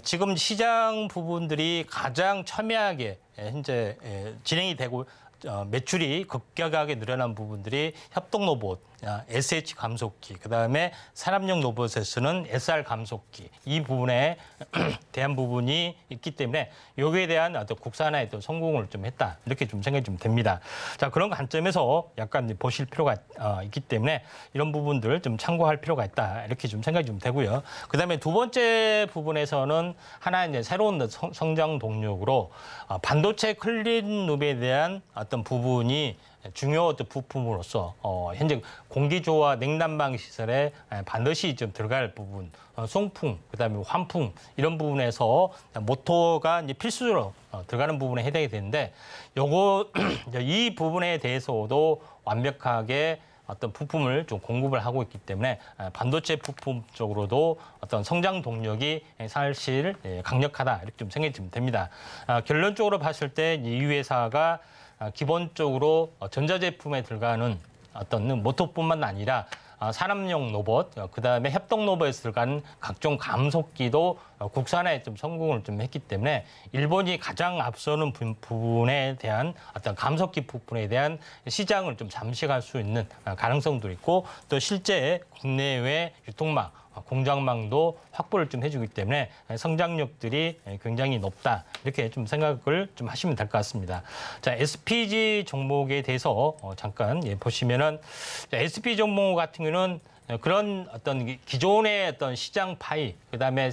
지금 시장 부분들이 가장 첨예하게 현재 진행이 되고 매출이 급격하게 늘어난 부분들이 협동 로봇, SH 감속기, 그다음에 산업용 로봇에서는 SR 감속기 이 부분에 대한 부분이 있기 때문에 여기에 대한 어떤 국산화의 또 성공을 좀 했다 이렇게 좀 생각이 좀 됩니다. 자, 그런 관점에서 약간 보실 필요가 있기 때문에 이런 부분들 좀 참고할 필요가 있다 이렇게 좀 생각이 좀 되고요. 그다음에 두 번째 부분에서는 하나 이제 새로운 성장 동력으로 반도체 클린룸에 대한 어떤 부분이 중요 부품으로서 현재 공기조와 냉난방 시설에 반드시 좀 들어갈 부분, 송풍, 그다음에 환풍 이런 부분에서 모터가 이제 필수로 들어가는 부분에 해당이 되는데 요거 이 부분에 대해서도 완벽하게 어떤 부품을 좀 공급을 하고 있기 때문에 반도체 부품 쪽으로도 어떤 성장 동력이 사실 강력하다 이렇게 좀 생각이 좀 됩니다. 결론적으로 봤을 때 이 회사가 기본적으로 전자제품에 들어가는 어떤 모터뿐만 아니라 산업용 로봇, 그다음에 협동 로봇에 들어가는 각종 감속기도 국산화에 좀 성공을 좀 했기 때문에 일본이 가장 앞서는 부분에 대한 어떤 감속기 부분에 대한 시장을 좀 잠식할 수 있는 가능성도 있고 또 실제 국내외 유통망, 공장망도 확보를 좀 해주기 때문에 성장력들이 굉장히 높다 이렇게 좀 생각을 좀 하시면 될 것 같습니다. 자, SPG 종목에 대해서 잠깐 보시면은 SPG 종목 같은 경우는 그런 어떤 기존의 어떤 시장 파이, 그다음에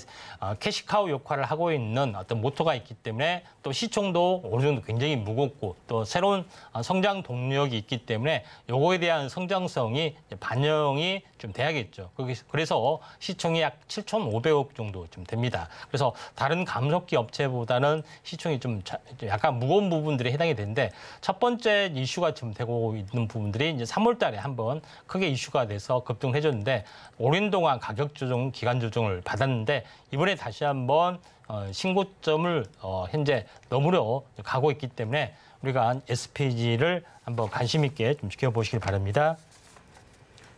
캐시카우 역할을 하고 있는 어떤 모토가 있기 때문에 또 시총도 어느 정도 굉장히 무겁고 또 새로운 성장 동력이 있기 때문에 요거에 대한 성장성이 반영이 좀 돼야겠죠. 그래서 시총이 약 7,500억 정도 좀 됩니다. 그래서 다른 감속기 업체보다는 시총이 좀 약간 무거운 부분들이 해당이 되는데 첫 번째 이슈가 좀 되고 있는 부분들이 이제 3월 달에 한번 크게 이슈가 돼서 급등을 해줬는데 오랜 동안 가격 조정, 기간 조정을 받았는데 이번에 다시 한번 신고점을 현재 넘으려 가고 있기 때문에 우리가 SPG를 한번 관심 있게 좀 지켜보시길 바랍니다.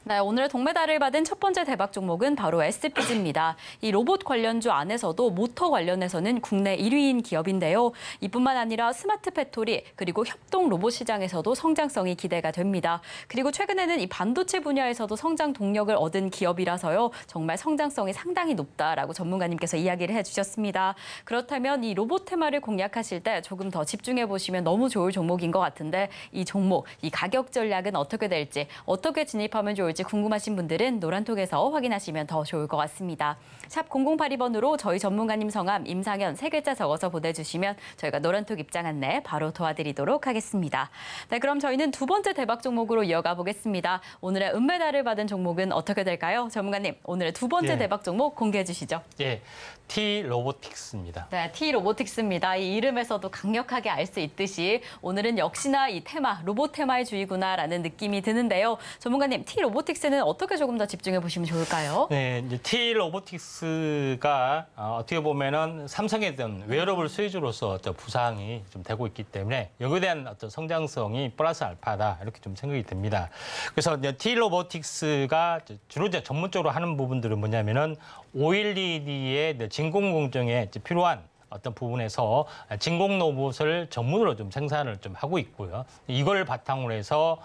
네, 오늘 동메달을 받은 첫 번째 대박 종목은 바로 SPG입니다. 이 로봇 관련주 안에서도 모터 관련해서는 국내 1위인 기업인데요. 이뿐만 아니라 스마트 배터리 그리고 협동 로봇 시장에서도 성장성이 기대가 됩니다. 그리고 최근에는 이 반도체 분야에서도 성장 동력을 얻은 기업이라서요. 정말 성장성이 상당히 높다라고 전문가님께서 이야기를 해주셨습니다. 그렇다면 이 로봇 테마를 공략하실 때 조금 더 집중해 보시면 너무 좋을 종목인 것 같은데 이 종목, 이 가격 전략은 어떻게 될지, 어떻게 진입하면 좋을지 궁금하신 분들은 노란톡에서 확인하시면 더 좋을 것 같습니다. 샵 0082번으로 저희 전문가님 성함 임상현 3글자 적어서 보내주시면 저희가 노란톡 입장 안내 바로 도와드리도록 하겠습니다. 네, 그럼 저희는 두 번째 대박 종목으로 이어가 보겠습니다. 오늘의 은메달을 받은 종목은 어떻게 될까요? 전문가님, 오늘의 두 번째 대박 종목 공개해 주시죠. 예, T-로보틱스입니다. 네, T-로보틱스입니다. 이 이름에서도 강력하게 알 수 있듯이 오늘은 역시나 이 테마, 로봇 테마의 주이구나라는 느낌이 드는데요. 전문가님, T-로보틱스 로보틱스는 어떻게 조금 더 집중해 보시면 좋을까요? 네, 이제 T 로보틱스가 어떻게 보면은 삼성의 어떤 웨어러블 수혜주로서 어떤 부상이 좀 되고 있기 때문에 여기에 대한 어떤 성장성이 플러스 알파다 이렇게 좀 생각이 됩니다. 그래서 이제 T 로보틱스가 주로 이제 전문적으로 하는 부분들은 뭐냐면은 OLED의 진공 공정에 필요한 어떤 부분에서 진공 로봇을 전문으로 좀 생산을 좀 하고 있고요. 이걸 바탕으로 해서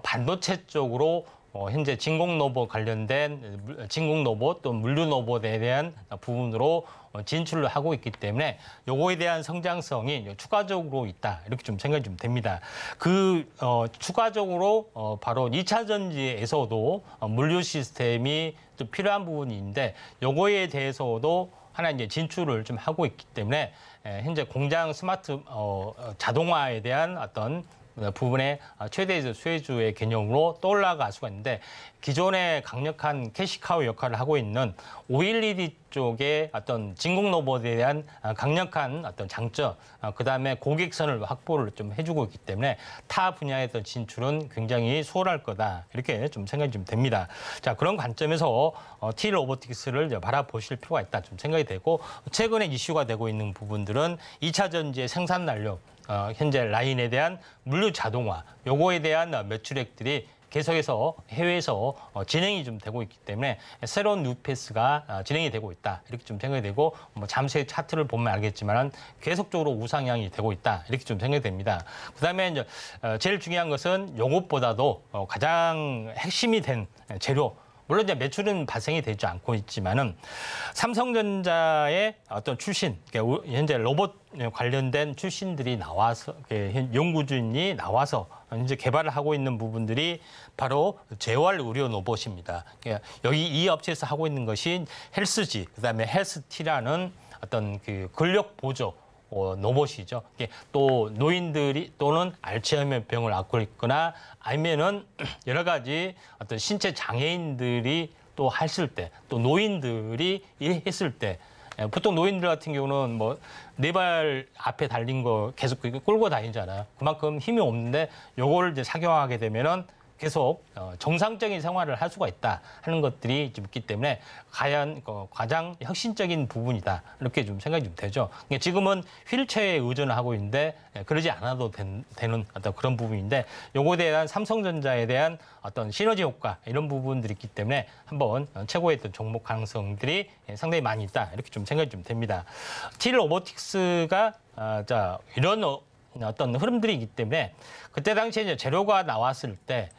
반도체 쪽으로 현재 진공 로봇 관련된 진공 로봇 또 물류 로봇에 대한 부분으로 진출을 하고 있기 때문에 요거에 대한 성장성이 추가적으로 있다 이렇게 좀 생각이 좀 됩니다. 추가적으로 바로 2차 전지에서도 물류 시스템이 좀 필요한 부분이 있는데 요거에 대해서도 하나 이제 진출을 좀 하고 있기 때문에 현재 공장 스마트 자동화에 대한 어떤 부분의 최대 수혜주의 개념으로 떠올라갈 수가 있는데 기존의 강력한 캐시카우 역할을 하고 있는 OLED 쪽의 어떤 진공 로봇에 대한 강력한 어떤 장점, 그다음에 고객선을 확보를 좀 해주고 있기 때문에 타 분야의 어떤 진출은 굉장히 수월할 거다 이렇게 좀 생각이 좀 됩니다. 자, 그런 관점에서 T 로보틱스를 바라보실 필요가 있다 좀 생각이 되고 최근에 이슈가 되고 있는 부분들은 2차 전지의 생산 난력, 현재 라인에 대한 물류 자동화, 요거에 대한 매출액들이 계속해서 해외에서 진행이 좀 되고 있기 때문에 새로운 뉴페이스가 진행이 되고 있다 이렇게 좀 생각이 되고 잠시 차트를 보면 알겠지만 계속적으로 우상향이 되고 있다 이렇게 좀 생각이 됩니다. 그다음에 이제 제일 중요한 것은 요것보다도 가장 핵심이 된 재료. 물론 이제 매출은 발생이 되지 않고 있지만은 삼성전자의 어떤 출신, 현재 로봇 관련된 출신들이 나와서 연구진이 나와서 이제 개발을 하고 있는 부분들이 바로 재활 의료 로봇입니다. 여기 이 업체에서 하고 있는 것이 헬스지, 그다음에 헬스티라는 어떤 그 근력 보조 로봇이죠. 또 노인들이 또는 알츠하이머 병을 앓고 있거나 아니면은 여러 가지 어떤 신체 장애인들이 또 했을 때, 또 노인들이 했을 때, 보통 노인들 같은 경우는 뭐 네 발 앞에 달린 거 계속 끌고 다니잖아요. 그만큼 힘이 없는데 요거를 이제 착용하게 되면은 계속 정상적인 생활을 할 수가 있다 하는 것들이 좀 있기 때문에 과연 가장 혁신적인 부분이다 이렇게 좀 생각이 좀 되죠. 지금은 휠체어에 의존을 하고 있는데 그러지 않아도 되는 어떤 그런 부분인데 요거에 대한 삼성전자에 대한 어떤 시너지 효과 이런 부분들이 있기 때문에 한번 최고의 어떤 종목 가능성들이 상당히 많이 있다 이렇게 좀 생각이 좀 됩니다. T 로보틱스가 자 이런 어떤 흐름들이 있기 때문에 그때 당시에 이제 재료가 나왔을 때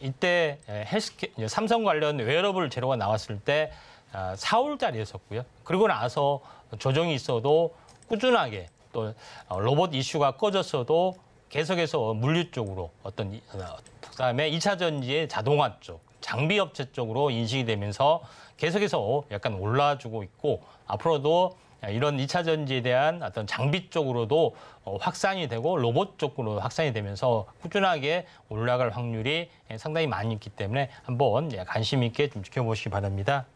이때 삼성 관련 웨어러블 재료가 나왔을 때 4월달이었었고요. 그리고 나서 조정이 있어도 꾸준하게 또 로봇 이슈가 꺼졌어도 계속해서 물류 쪽으로 그다음에 2차 전지의 자동화 쪽, 장비 업체 쪽으로 인식이 되면서 계속해서 약간 올라주고 있고 앞으로도 이런 2차 전지에 대한 어떤 장비 쪽으로도 확산이 되고 로봇 쪽으로 확산이 되면서 꾸준하게 올라갈 확률이 상당히 많이 있기 때문에 한번 관심 있게 좀 지켜보시기 바랍니다.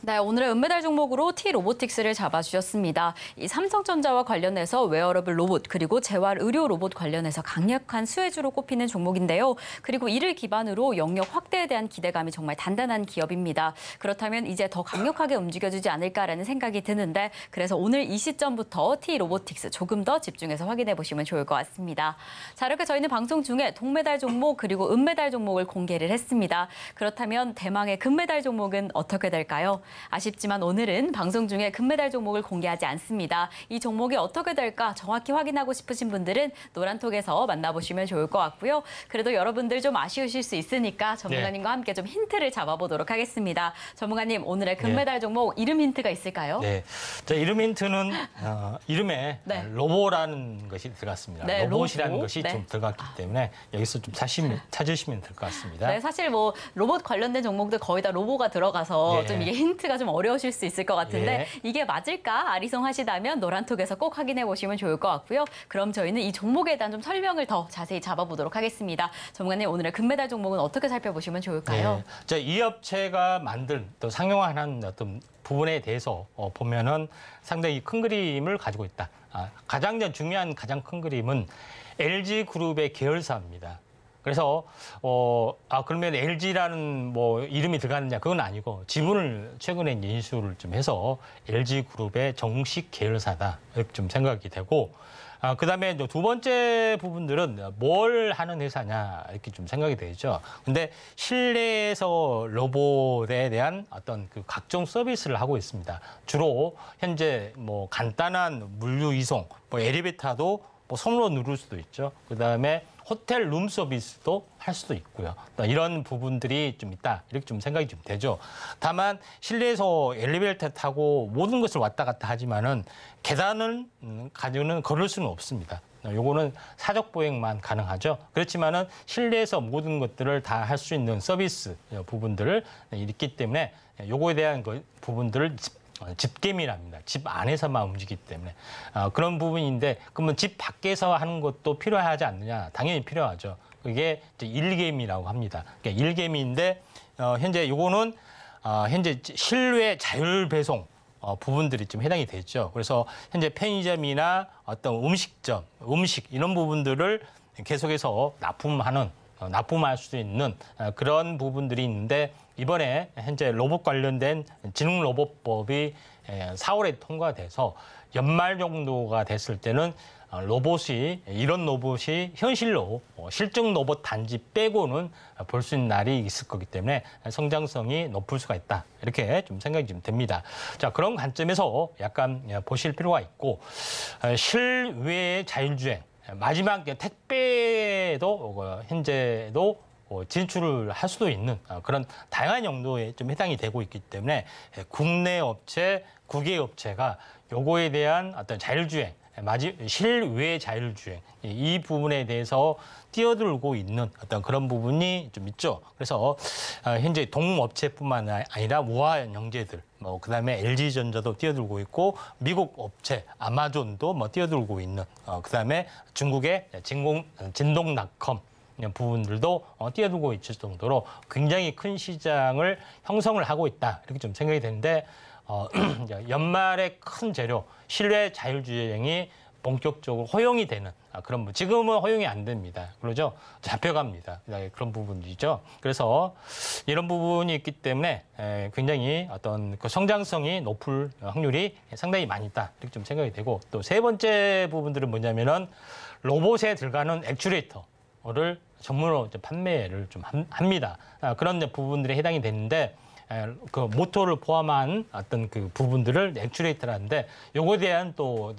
네, 오늘의 은메달 종목으로 T 로보틱스를 잡아주셨습니다. 이 삼성전자와 관련해서 웨어러블 로봇 그리고 재활 의료 로봇 관련해서 강력한 수혜주로 꼽히는 종목인데요. 그리고 이를 기반으로 영역 확대에 대한 기대감이 정말 단단한 기업입니다. 그렇다면 이제 더 강력하게 움직여주지 않을까라는 생각이 드는데 그래서 오늘 이 시점부터 T 로보틱스 조금 더 집중해서 확인해 보시면 좋을 것 같습니다. 자, 이렇게 저희는 방송 중에 동메달 종목 그리고 은메달 종목을 공개를 했습니다. 그렇다면 대망의 금메달 종목은 어떻게 될까요? 아쉽지만 오늘은 방송 중에 금메달 종목을 공개하지 않습니다. 이 종목이 어떻게 될까 정확히 확인하고 싶으신 분들은 노란톡에서 만나보시면 좋을 것 같고요. 그래도 여러분들 좀 아쉬우실 수 있으니까 전문가님과 함께 좀 힌트를 잡아보도록 하겠습니다. 전문가님, 오늘의 금메달 종목 이름 힌트가 있을까요? 네, 자, 이름 힌트는 이름에 로보라는 것이 들어갔습니다. 네, 로봇이라는 로보. 것이 네. 좀 들어갔기 때문에 여기서 좀 찾으시면 될 것 같습니다. 네, 사실 뭐 로봇 관련된 종목들 거의 다 로보가 들어가서 예. 좀 이게 힌트가 좀 어려우실 수 있을 것 같은데 예. 이게 맞을까 아리송하시다면 노란톡에서 꼭 확인해 보시면 좋을 것 같고요. 그럼 저희는 이 종목에 대한 좀 설명을 더 자세히 잡아보도록 하겠습니다. 전문가님, 오늘의 금메달 종목은 어떻게 살펴보시면 좋을까요? 네. 자, 이 업체가 만든 또 상용화하는 어떤 부분에 대해서 보면은 상당히 큰 그림을 가지고 있다. 가장 중요한 가장 큰 그림은 LG그룹의 계열사입니다. 그래서 그러면 LG라는 뭐 이름이 들어가느냐 그건 아니고 지분을 최근에 이제 인수를 좀 해서 LG 그룹의 정식 계열사다 이렇게 좀 생각이 되고. 그다음에 이제 두 번째 부분들은 뭘 하는 회사냐 이렇게 좀 생각이 되죠. 근데 실내에서 로봇에 대한 어떤 그 각종 서비스를 하고 있습니다. 주로 현재 뭐 간단한 물류 이송, 뭐 엘리베이터도 뭐 손으로 누를 수도 있죠. 그다음에 호텔 룸 서비스도 할 수도 있고요. 이런 부분들이 좀 있다. 이렇게 좀 생각이 좀 되죠. 다만 실내에서 엘리베이터 타고 모든 것을 왔다 갔다 하지만은 계단을 가지고는 걸을 수는 없습니다. 요거는 사적 보행만 가능하죠. 그렇지만은 실내에서 모든 것들을 다 할 수 있는 서비스 부분들을 있기 때문에 요거에 대한 부분들을 집게임이랍니다. 집 안에서만 움직이기 때문에 그런 부분인데 그러면 집 밖에서 하는 것도 필요하지 않느냐? 당연히 필요하죠. 그게 이제 일개임이라고 합니다. 그러니까 일개임인데 현재 요거는 현재 실외 자율 배송 부분들이 좀 해당이 되죠. 그래서 현재 편의점이나 어떤 음식점, 음식 이런 부분들을 계속해서 납품할 수 있는 그런 부분들이 있는데 이번에 현재 로봇 관련된 지능 로봇법이 4월에 통과돼서 연말 정도가 됐을 때는 이런 로봇이 현실로 실증 로봇 단지 빼고는 볼 수 있는 날이 있을 거기 때문에 성장성이 높을 수가 있다. 이렇게 좀 생각이 좀 됩니다. 자, 그런 관점에서 약간 보실 필요가 있고 실외 자율주행 마지막 택배도 현재도 진출을 할 수도 있는 그런 다양한 용도에 좀 해당이 되고 있기 때문에 국내 업체, 국외 업체가 요거에 대한 어떤 자율주행, 실외 자율주행 이 부분에 대해서 뛰어들고 있는 어떤 그런 부분이 좀 있죠. 그래서 현재 동업체뿐만 아니라 우한 형제들, 그다음에 LG전자도 뛰어들고 있고 미국 업체 아마존도 뛰어들고 있는 그다음에 중국의 진동닷컴 부분들도 뛰어들고 있을 정도로 굉장히 큰 시장을 형성을 하고 있다. 이렇게 좀 생각이 되는데 연말에 큰 재료, 실외 자율주행이 본격적으로 허용이 되는 그런 지금은 허용이 안 됩니다. 그러죠? 잡혀갑니다. 그런 부분이죠. 그래서 이런 부분이 있기 때문에 굉장히 어떤 그 성장성이 높을 확률이 상당히 많이 있다. 이렇게 좀 생각이 되고 또 세 번째 부분들은 뭐냐면은 로봇에 들어가는 액추레이터를 전문으로 판매를 좀 합니다. 그런 부분들이 해당이 되는데 그 모터를 포함한 어떤 그 부분들을 액추레이터라는데 요거에 대한 또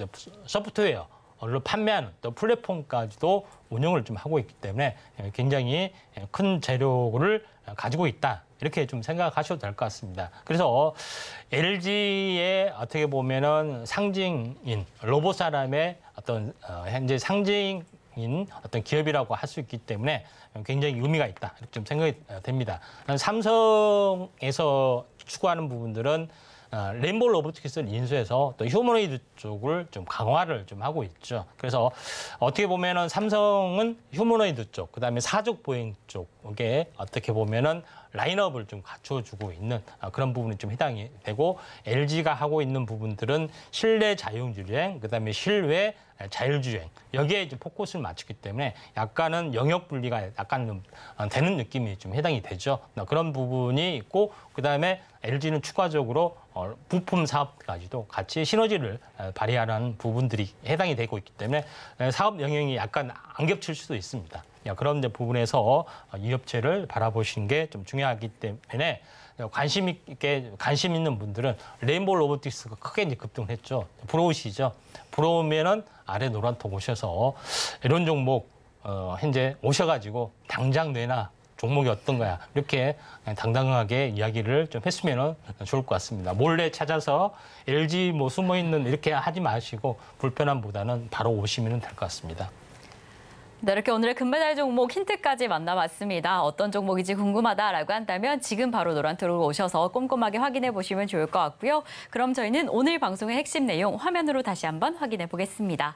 소프트웨어를 판매하는 또 플랫폼까지도 운영을 좀 하고 있기 때문에 굉장히 큰 재료를 가지고 있다. 이렇게 좀 생각하셔도 될 것 같습니다. 그래서 LG의 어떻게 보면은 상징인 로봇 사람의 어떤 현재 상징인 어떤 기업이라고 할 수 있기 때문에 굉장히 의미가 있다. 이렇게 좀 생각이 됩니다. 삼성에서 추구하는 부분들은 레인보우 로보틱스를 인수해서 또 휴머노이드 쪽을 좀 강화를 좀 하고 있죠. 그래서 어떻게 보면은 삼성은 휴머노이드 쪽, 그다음에 사족 보행 쪽에 어떻게 보면은 라인업을 좀 갖춰주고 있는 그런 부분이 좀 해당이 되고 LG가 하고 있는 부분들은 실내 자율주행, 그다음에 실외 자율주행 여기에 이제 포커스를 맞추기 때문에 약간은 영역 분리가 약간 되는 느낌이 좀 해당이 되죠. 그런 부분이 있고 그다음에 LG는 추가적으로 부품 사업까지도 같이 시너지를 발휘하는 부분들이 해당이 되고 있기 때문에 사업 영역이 약간 안 겹칠 수도 있습니다. 그런 부분에서 이 업체를 바라보시는 게 좀 중요하기 때문에 관심 있는 분들은 레인보우 로보틱스가 크게 이제 급등을 했죠. 부러우시죠? 부러우면은 아래 노란톡 오셔서 이런 종목 현재 오셔가지고 당장 내놔. 종목이 어떤 거야. 이렇게 당당하게 이야기를 좀 했으면 좋을 것 같습니다. 몰래 찾아서 LG 숨어있는 이렇게 하지 마시고 불편함보다는 바로 오시면 될 것 같습니다. 네, 이렇게 오늘의 금메달 종목 힌트까지 만나봤습니다. 어떤 종목인지 궁금하다라고 한다면 지금 바로 노란톡으로 오셔서 꼼꼼하게 확인해 보시면 좋을 것 같고요. 그럼 저희는 오늘 방송의 핵심 내용 화면으로 다시 한번 확인해 보겠습니다.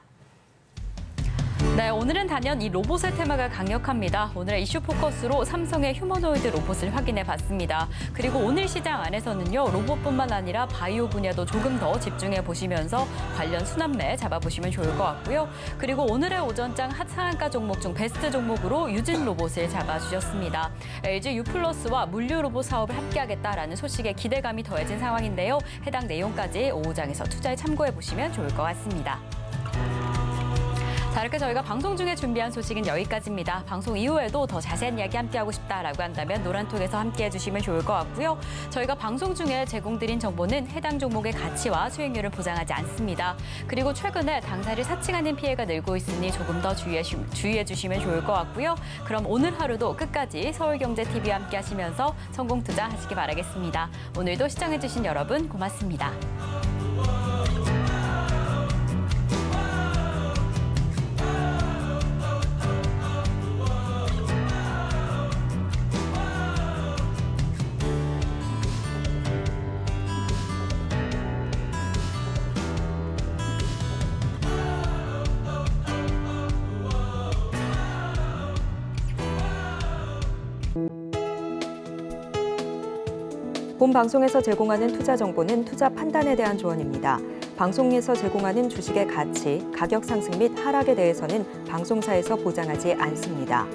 네, 오늘은 단연 이 로봇의 테마가 강력합니다. 오늘의 이슈 포커스로 삼성의 휴머노이드 로봇을 확인해 봤습니다. 그리고 오늘 시장 안에서는요, 로봇뿐만 아니라 바이오 분야도 조금 더 집중해 보시면서 관련 순환매 잡아보시면 좋을 것 같고요. 그리고 오늘의 오전장 하상한가 종목 중 베스트 종목으로 유진 로봇을 잡아주셨습니다. LG U+와 물류 로봇 사업을 함께하겠다라는 소식에 기대감이 더해진 상황인데요. 해당 내용까지 오후장에서 투자에 참고해 보시면 좋을 것 같습니다. 자, 이렇게 저희가 방송 중에 준비한 소식은 여기까지입니다. 방송 이후에도 더 자세한 이야기 함께하고 싶다라고 한다면 노란톡에서 함께해 주시면 좋을 것 같고요. 저희가 방송 중에 제공드린 정보는 해당 종목의 가치와 수익률을 보장하지 않습니다. 그리고 최근에 당사를 사칭하는 피해가 늘고 있으니 조금 더 주의해 주시면 좋을 것 같고요. 그럼 오늘 하루도 끝까지 서울경제TV와 함께 하시면서 성공 투자하시기 바라겠습니다. 오늘도 시청해 주신 여러분 고맙습니다. 본 방송에서 제공하는 투자 정보는 투자 판단에 대한 조언입니다. 방송에서 제공하는 주식의 가치, 가격 상승 및 하락에 대해서는 방송사에서 보장하지 않습니다.